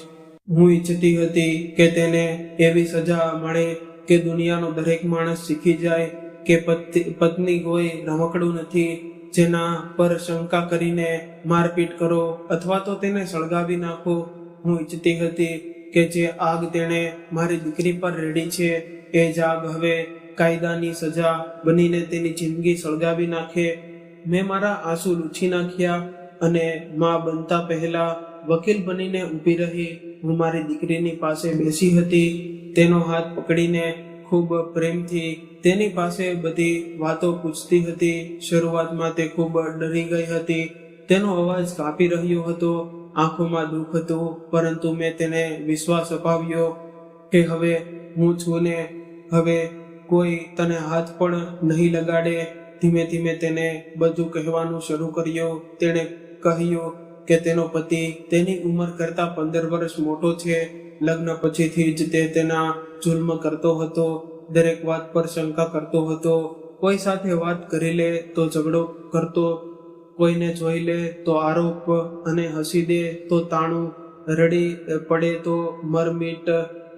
હું ઈચ્છતી હતી કે તેને એવી સજા મળે કે દુનિયાનો દરેક માણસ શીખી જાય કે પત્ની કોઈ રમકડું નથી જેના પર શંકા કરીને મારપીટ કરો અથવા તો તેને સળગાવી નાખો. હું ઈચ્છતી હતી કે જે આગ તેણે મારી દીકરી પર રેડી છે એ જ આગ હવે કાયદાની સજા બનીને તેની જિંદગી સળગાવી નાખે. મેં મારા આંસુ લૂછી નાખ્યા અને માં બનતા પહેલા વકીલ બનીને ઊભી રહી. હું મારી દીકરીની પાસે બેસી હતી. તેનો હાથ પકડીને ખૂબ પ્રેમથી તેની પાસે બધી વાતો પૂછતી હતી. શરૂઆતમાં તે ખૂબ ડરી ગઈ હતી. તેનો અવાજ કાપી રહ્યો હતો, આંખોમાં દુઃખ હતું, પરંતુ મેં તેને વિશ્વાસ અપાવ્યો કે હવે હું છું ને હવે કોઈ તને હાથ પણ નહીં લગાડે. ધીમે ધીમે તેને બધું કહેવાનું શરૂ કર્યું. તેણે કહ્યું કે તેનો પતિ તેની ઉંમર કરતાં 15 વર્ષ મોટો છે. લગ્ન પછીથી જ તે તેના જુલ્મ કરતો હતો. દરેક વાત પર શંકા કરતો હતો. કોઈ સાથે વાત કરી લે તો ઝઘડો કરતો, કોઈને જોઈ લે તો આરોપ અને હસી દે તો તાણું, રડી પડે તો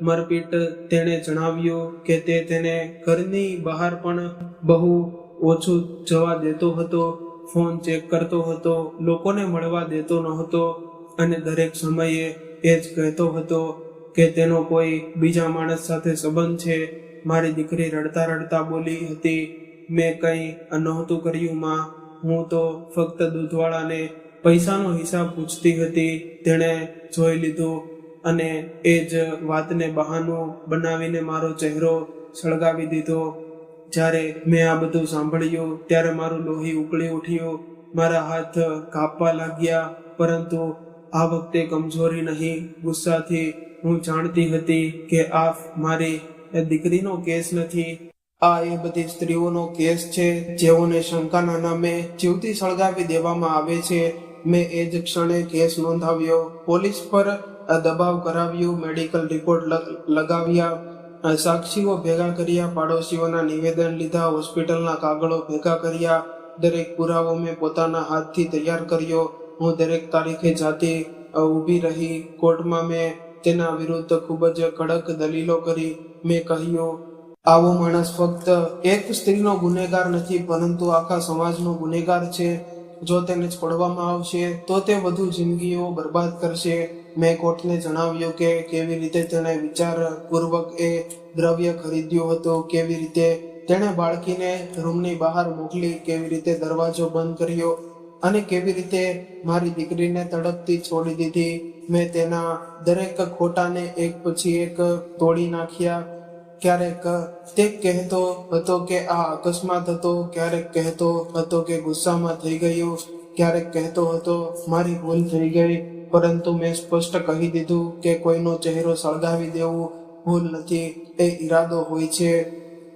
મરપીટ. તેણે જણાવ્યું કે તે તેને ઘરની બહાર પણ બહુ ઓછું જવા દેતો હતો. ફોન ચેક કરતો હતો, લોકોને મળવા દેતો નહોતો અને દરેક સમયે એ જ કહેતો હતો કે તેનો કોઈ બીજા માણસ સાથે સંબંધ છે. મારી દીકરી રડતા રડતા બોલી હતી, મેં કંઈ નહોતું કર્યું માં. હું તો ફક્ત દૂધવાળાને પૈસાનો હિસાબ પૂછતી હતી. તેણે જોઈ લીધું અને એ જ વાતને બહાનું બનાવીને મારો ચહેરો સળગાવી દીધો. જ્યારે મેં આ બધું સાંભળ્યું ત્યારે મારું લોહી ઉકળી ઉઠ્યું. મારા હાથ કાપવા લાગ્યા, પરંતુ આ વખતે કમજોરી નહીં, ગુસ્સાથી. હું જાણતી હતી કે આ મારી દીકરીનો કેસ નથી, આ એ બધી સ્ત્રીઓનો કેસ છે જેઓને શંકાના નામે જીવતી સળગાવી દેવામાં આવે છે. મેં એ જ ક્ષણે કેસ નોંધાવ્યો, પોલીસ પર દબાવ કરાવ્યું, મેડિકલ રિપોર્ટ લગાવ્યા, સાક્ષીઓ ભેગા કર્યા, પાડોશીઓના નિવેદન લીધા, હોસ્પિટલના કાગળો ભેગા કર્યા. દરેક પુરાવો મેં પોતાના હાથથી તૈયાર કર્યો. હું દરેક તારીખે જાતે ઊભી રહી. કોર્ટમાં મેં તેના વિરુદ્ધ ખૂબ જ કડક દલીલો કરી. મેં કહ્યું, આવો માણસ ફક્ત એક સ્ત્રીનો ગુનેગાર નથી પરંતુ આખા સમાજનો ગુનેગાર છે. જો તેને છોડવામાં આવશે તો તે વધુ જિંદગીઓ બરબાદ કરશે. મેં કોર્ટને જણાવ્યું કે કેવી રીતે તેણે વિચારપૂર્વક એ દ્રવ્ય ખરીદ્યું હતું, કેવી રીતે તેણે બાળકીને રૂમની બહાર મોકલી, કેવી રીતે દરવાજો બંધ કર્યો અને કેવી રીતે મારી દીકરીને તડપતી છોડી દીધી. મેં તેના દરેક ખોટાને એક પછી એક તોડી નાખ્યા. ક્યારેક તે કહેતો હતો કે આ અકસ્માત હતો, ક્યારેક કહેતો હતો કે ગુસ્સામાં થઈ ગયું, ક્યારેક કહેતો હતો મારી ભૂલ થઈ ગઈ. પરંતુ મેં સ્પષ્ટ કહી દીધું કે કોઈનો ચહેરો સળગાવી દેવું ભૂલ નથી, એ ઈરાદો હોય છે.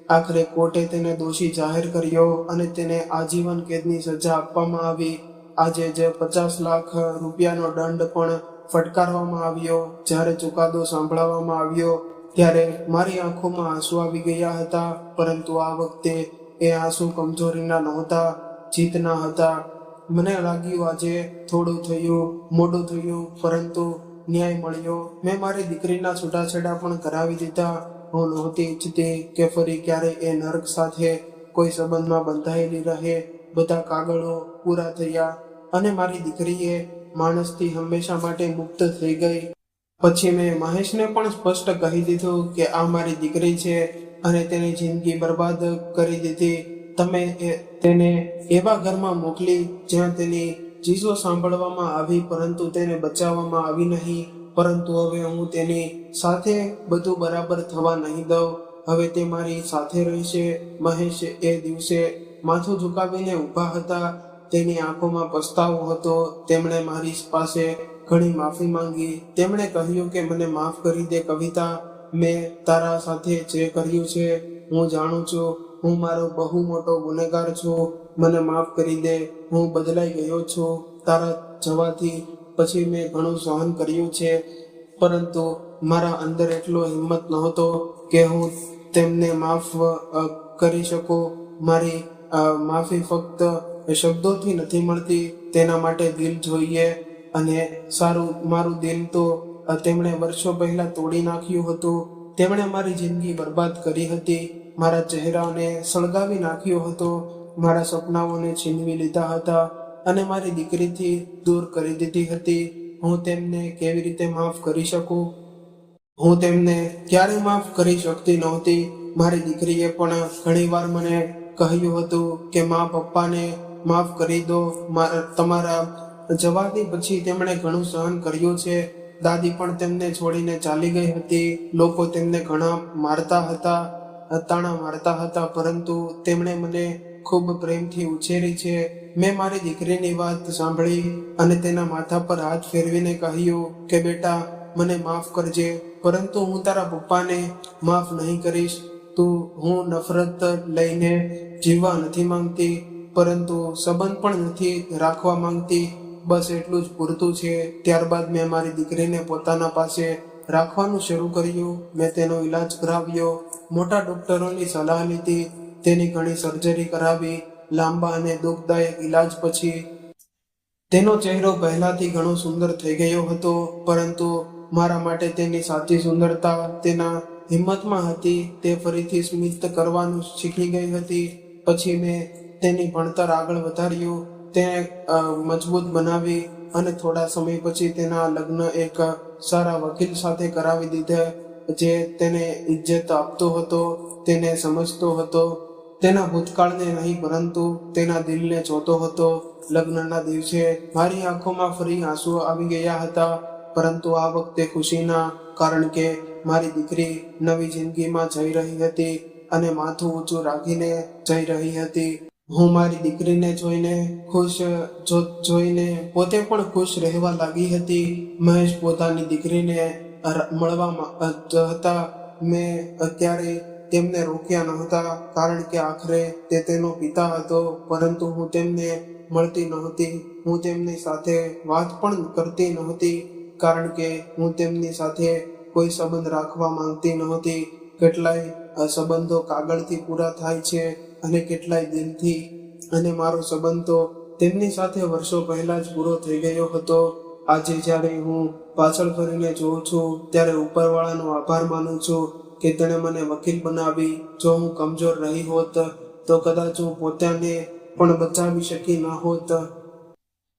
આખરે કોર્ટે તેને દોષી જાહેર કર્યો અને તેને આજીવન કેદની સજા આપવામાં આવી. આજે જ 50 લાખ રૂપિયાનો દંડ પણ ફટકારવામાં આવ્યો. જ્યારે ચુકાદો સાંભળવામાં આવ્યો ત્યારે મારી આંખોમાં આંસુ આવી ગયા હતા, પરંતુ આ વખતે એ આંસુ કમજોરીના નહોતા, જીતના હતા. મને લાગ્યું આજે થોડું થયું, મોડું થયું, પરંતુ ન્યાય મળ્યો. મેં મારી દીકરીના છૂટાછેડા પણ કરાવી દીધા. હું નહોતી ઈચ્છતી કે ફરી ક્યારેય એ નર્ક સાથે કોઈ સંબંધમાં બંધાયેલી રહે. બધા કાગળો પૂરા થયા અને મારી દીકરીએ માણસથી હંમેશા માટે મુક્ત થઈ ગઈ. પછી મેં મહેશને પણ સ્પષ્ટ કહી દીધું કે આ મારી દીકરી છે અને તેની જિંદગી બરબાદ કરી દીધી. તમે તેને એવા ઘરમાં મોકલી જ્યાં તેની ચીજો સાંભળવામાં આવી, પરંતુ તેને બચાવવામાં આવી નહીં. પરંતુ હવે હું તેની સાથે બધું બરાબર થવા નહીં દઉં. હવે તે મારી સાથે રહેશે. મહેશ એ દિવસે માથું ઝુકાવીને ઊભા હતા. તેની આંખોમાં પસ્તાવો હતો. તેમણે મારી પાસે ઘણી માફી માંગી. તેમણે કહ્યું કે મને માફ કરી દે કવિતા. મેં તારા સાથે જે કર્યું છે હું જાણું છું. હું મારો બહુ મોટો ગુનેગાર છું. મને માફ કરી દે. હું બદલાઈ ગયો છું. તારા જવાથી પછી મેં ઘણું સહન કર્યું છે, પરંતુ મારા અંદર એટલો હિંમત નહોતો કે હું તેમને માફ કરી શકું. મારી માફી ફક્ત શબ્દોથી નથી મળતી, તેના માટે દિલ જોઈએ. અને મારું દિલ તો તેમણે વર્ષો પહેલા તોડી નાખ્યું હતું. તેમણે મારી જિંદગી બરબાદ કરી હતી. મારા ચહેરાને સળગાવી નાખ્યો હતો. મારા સપનાઓને છીનવી લીધા હતા અને મારી દીકરીથી દૂર કરી દીધી હતી. હું તેમને કેવી રીતે માફ કરી શકું? હું તેમને ક્યારે માફ કરી શકતી નહોતી. મારી દીકરીએ પણ ઘણીવાર મને કહ્યું હતું કે મા પપ્પાને માફ કરી દો. તમારા જવાથી પછી તેમણે ઘણું સહન કર્યું છે. દાદી પણ તેમને છોડીને ચાલી ગઈ હતી. લોકો તેમને ઘણા મારતા હતા, તાણા મારતા હતા, પરંતુ તેમણે મને ખૂબ પ્રેમથી ઉછેરી છે. મેં મારી દીકરીની વાત સાંભળી અને તેના માથા પર હાથ ફેરવીને કહ્યું કે બેટા, મને માફ કરજે, પરંતુ હું તારા પપ્પાને માફ નહીં કરીશ. હું નફરત લઈને જીવવા નથી માંગતી, પરંતુ સંબંધ પણ નથી રાખવા માંગતી. બસ એટલું જ પૂરતું છે. ત્યારબાદ મેં મારી દીકરીને પોતાના પાસે રાખવાનું શરૂ કર્યું. મેં તેનો ઈલાજ કરાવ્યો. મોટા ડોક્ટરોની સલાહ લીધી. તેની ઘણી સર્જરી કરાવી. લાંબા અને દુઃખદાયક ઈલાજ પછી તેનો ચહેરો પહેલાથી ઘણો સુંદર થઈ ગયો હતો, પરંતુ મારા માટે તેની સાચી સુંદરતા તેના હિંમતમાં હતી. તે ફરીથી સ્મિત કરવાનું શીખી ગઈ હતી. પછી મેં તેની ભણતર આગળ વધાર્યું, તેને મજબૂત બનાવી અને થોડા સમય પછી તેના લગ્ન એક સારા વકીલ સાથે કરાવી દીધા, જે તેને ઇજ્જત આપતો હતો, તેને સમજતો હતો, તેના ભૂતકાળને નહીં પરંતુ તેના દિલને જોતો હતો. લગ્નના દિવસે મારી આંખોમાં ફરી આંસુ આવી ગયા હતા, પરંતુ આ વખતે ખુશીના, કારણ કે મારી દીકરી નવી જિંદગીમાં જઈ રહી હતી અને માથું ઊંચું રાખીને જઈ રહી હતી. હું મારી દીકરીને જોઈને પોતે પણ ખુશ રહેવા લાગી હતી. મહેશ પોતાની દીકરીને મળવા હતા. મેં અત્યારે તેમને રોક્યા નહોતા, કારણ કે આખરે તે તેનો પિતા હતો, પરંતુ હું તેમને મળતી નહોતી. હું તેમની સાથે વાત પણ કરતી નહોતી, કારણ કે હું તેમની સાથે કોઈ સંબંધ રાખવા માંગતી નહોતી. કેટલાય સંબંધો કાગળથી પૂરા થાય છે અને કેટલાય દિલથી, અને મારો સંબંધ તો તેમની સાથે વર્ષો પહેલા જ પૂરો થઈ ગયો હતો. આજે જ્યારે હું પાછળ ફરીને જોઉં છું, ત્યારે ઉપરવાળાનો આભાર માનું છું કે તેણે મને વકીલ બનાવી. જો હું કમજોર રહી હોત તો કદાચ હું પોતાને પણ બચાવી શકી ન હોત,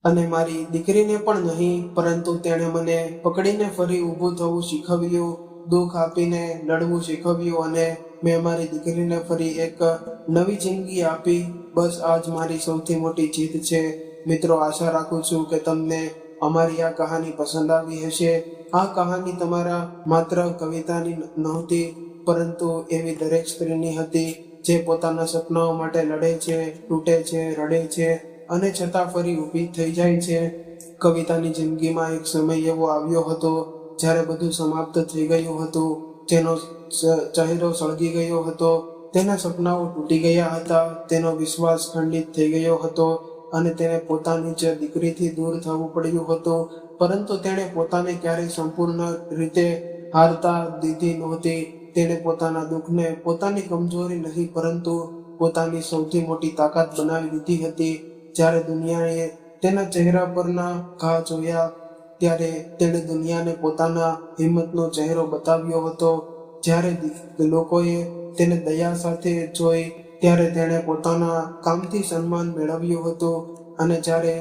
અને મારી દીકરીને પણ નહીં, પરંતુ તેણે મને પકડીને ફરી ઊભું થવું શીખવ્યું, દુઃખ આપીને લડવું શીખવ્યું, અને મેં મારી દીકરીને ફરી એક નવી જિંદગી આપી. બસ આ જ મારી સૌથી મોટી જીત છે. મિત્રો, આશા રાખું છું કે તમને અમારી આ કહાની પસંદ આવી હશે. આ કહાની તમારા માત્ર કવિતાની નહોતી, પરંતુ એવી દરેક સ્ત્રીની હતી જે પોતાના સપનાઓ માટે લડે છે, તૂટે છે, રડે છે અને છતાં ફરી ઊભી થઈ જાય છે. કવિતાની જિંદગીમાં એક સમય એવો આવ્યો હતો જ્યારે બધું સમાપ્ત થઈ ગયું હતું. તેનો ચહેરો સળગી ગયો હતો, તેના સપનાઓ તૂટી ગયા હતા, તેનો વિશ્વાસ ખંડિત થઈ ગયો હતો અને તેને પોતાની જ દીકરીથી દૂર થવું પડ્યું હતું. પરંતુ તેણે પોતાને ક્યારેય સંપૂર્ણ રીતે હારતા દીધી નહોતી. તેણે પોતાના દુઃખને પોતાની કમજોરી નહીં પરંતુ પોતાની સૌથી મોટી તાકાત બનાવી દીધી હતી. જ્યારે દુનિયાએ તેના ચહેરા પરના ઘા જોયા ત્યારે તેણે દુનિયાને પોતાના હિંમતનો ચહેરો બતાવ્યો હતો. જ્યારે લોકોએ તેને દયા સાથે જોઈ ત્યારે તેણે પોતાના કામથી સન્માન મેળવ્યું હતું. અને જ્યારે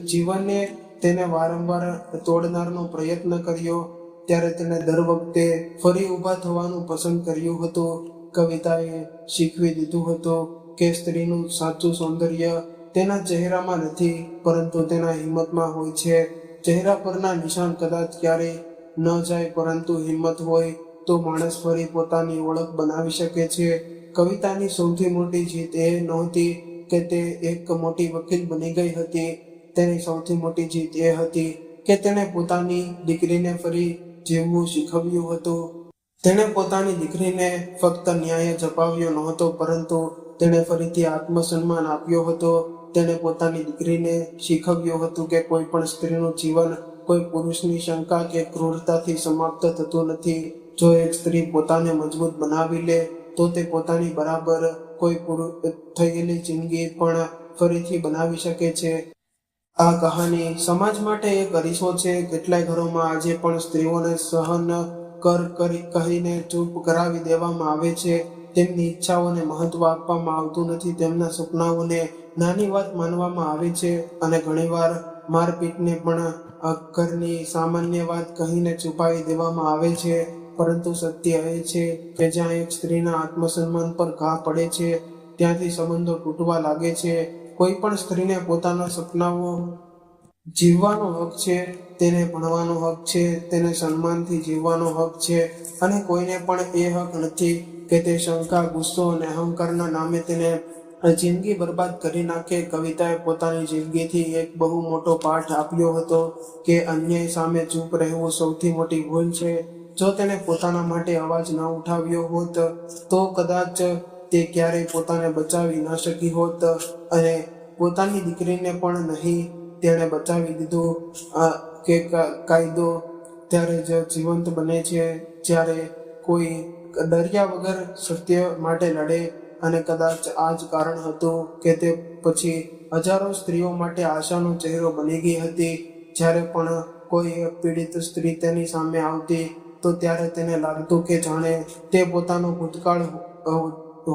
જીવને તેને વારંવાર તોડનારનો પ્રયત્ન કર્યો ત્યારે તેણે દર વખતે ફરી ઊભા થવાનું પસંદ કર્યું હતું. કવિતાએ શીખવી દીધું હતું કે સ્ત્રીનું સાચું સૌંદર્ય તેના ચહેરામાં નથી પરંતુ તેના હિંમતમાં હોય છે. ચહેરા પરના નિશાન કદાચ ક્યારેય ન જાય પરંતુ હિંમત હોય તો માણસ ફરી પોતાની ઓળખ બનાવી શકે છે. કવિતાની સૌથી મોટી જીત એ નહોતી કે તે એક મોટી વકીલ બની ગઈ હતી. તેની સૌથી મોટી જીત એ હતી કે તેણે પોતાની દીકરીને ફરી જીવવું શીખવ્યું હતું. તેણે પોતાની દીકરીને ફક્ત ન્યાય જ અપાવ્યો નહોતો પરંતુ તેણે ફરીથી આત્મસન્માન આપ્યો હતો. તેણે પોતાની દીકરીને શીખવ્યું હતું કે કોઈ પણ સ્ત્રીનું જીવન કોઈ પુરુષની શંકા કે ક્રૂરતાથી સમાપ્ત થતું નથી. જો એક સ્ત્રી પોતાને મજબૂત બનાવી લે તો તે પોતાની બરાબર કોઈ થયેલી જિંદગી પણ ફરીથી બનાવી શકે છે. આ કહાની સમાજ માટે એક અરીસો છે. કેટલાય ઘરોમાં આજે પણ સ્ત્રીઓને સહન કહીને ચૂપ કરાવી દેવામાં આવે છે. તેમની ઈચ્છાઓને મહત્વ આપવામાં આવતું નથી. તેમના સપનાઓને નાની વાત માનવામાં આવે છે અને ઘણીવાર મારપીટને પણ ઘરની સામાન્ય વાત કહીને છુપાવી દેવામાં આવે છે. પરંતુ સત્ય એ છે કે જ્યાં એક સ્ત્રીના આત્મસન્માન પર ઘા પડે છે ત્યાંથી સંબંધો તૂટવા લાગે છે. કોઈ પણ સ્ત્રીને પોતાના સપનાઓ જીવવાનો હક છે, તેને ભણવાનો હક છે, તેને સન્માનથી જીવવાનો હક છે અને કોઈને પણ એ હક નથી કે તે શંકા, ગુસ્સો અને અહંકારના નામે તેને જિંદગી બરબાદ કરી નાખે. કવિતાએ પોતાની જિંદગીથી એક બહુ મોટો પાઠ આપ્યો હતો કે અન્યાય સામે ચૂપ રહેવું સૌથી મોટી ભૂલ છે. જો તેણે પોતાના માટે અવાજ ન ઉઠાવ્યો હોત તો કદાચ તે ક્યારેય પોતાને બચાવી ન શકી હોત અને પોતાની દીકરીને પણ નહીં તેણે બચાવી દીધું. કે કાયદો ત્યારે જ જીવંત બને છે જ્યારે કોઈ ડર્યા વગર સત્ય માટે લડે. અને કદાચ આ જ કારણ હતું કે તે પછી હજારો સ્ત્રીઓ માટે આશાનો ચહેરો બની ગઈ હતી. જ્યારે પણ કોઈ પીડિત સ્ત્રી તેની સામે આવતી તો ત્યારે તેને લાગતું કે જાણે તે પોતાનો ભૂતકાળ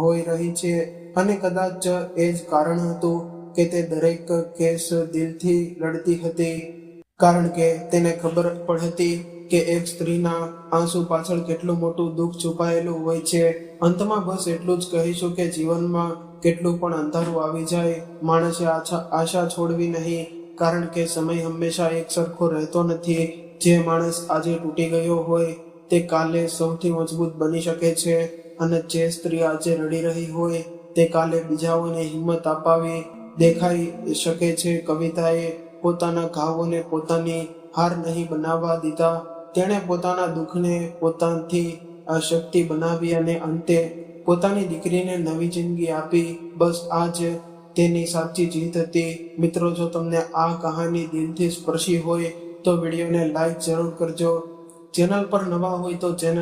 હોઈ રહી છે. અને કદાચ એ જ કારણ હતું કે તે દરેક કેસ દિલથી લડતી હતી કારણ કે તેને ખબર હતી કે એક સ્ત્રીના આંસુ પાછળ કેટલું મોટું દુઃખ છુપાયેલું હોય છે. અંતમાં બસ એટલું જ કહીશું કે જીવનમાં કેટલું પણ અંધારું આવી જાય માણસે આશા છોડવી નહીં કારણ કે સમય હંમેશા એક સરખો રહેતો નથી. જે માણસ આજે તૂટી ગયો હોય તે કાલે સૌથી મજબૂત બની શકે છે અને જે સ્ત્રી આજે રડી રહી હોય તે કાલે બીજાઓને હિંમત અપાવી દેખાઈ શકે છે. કવિતાએ પોતાના ઘાવોને પોતાની હાર નહીં બનાવવા દીધા. તેણે પોતાના દુઃખને પોતાથી શક્તિ બનાવી અને અંતે પોતાની દીકરીને નવી જિંદગી આપી. બસ આ જ તેની સાચી જીત હતી. મિત્રો, જો તમને આ કહાની દિલથી સ્પર્શી હોય તો વિડીયોને લાઈક જરૂર કરજો. ચેનલ પર નવા હોય તો ચેનલ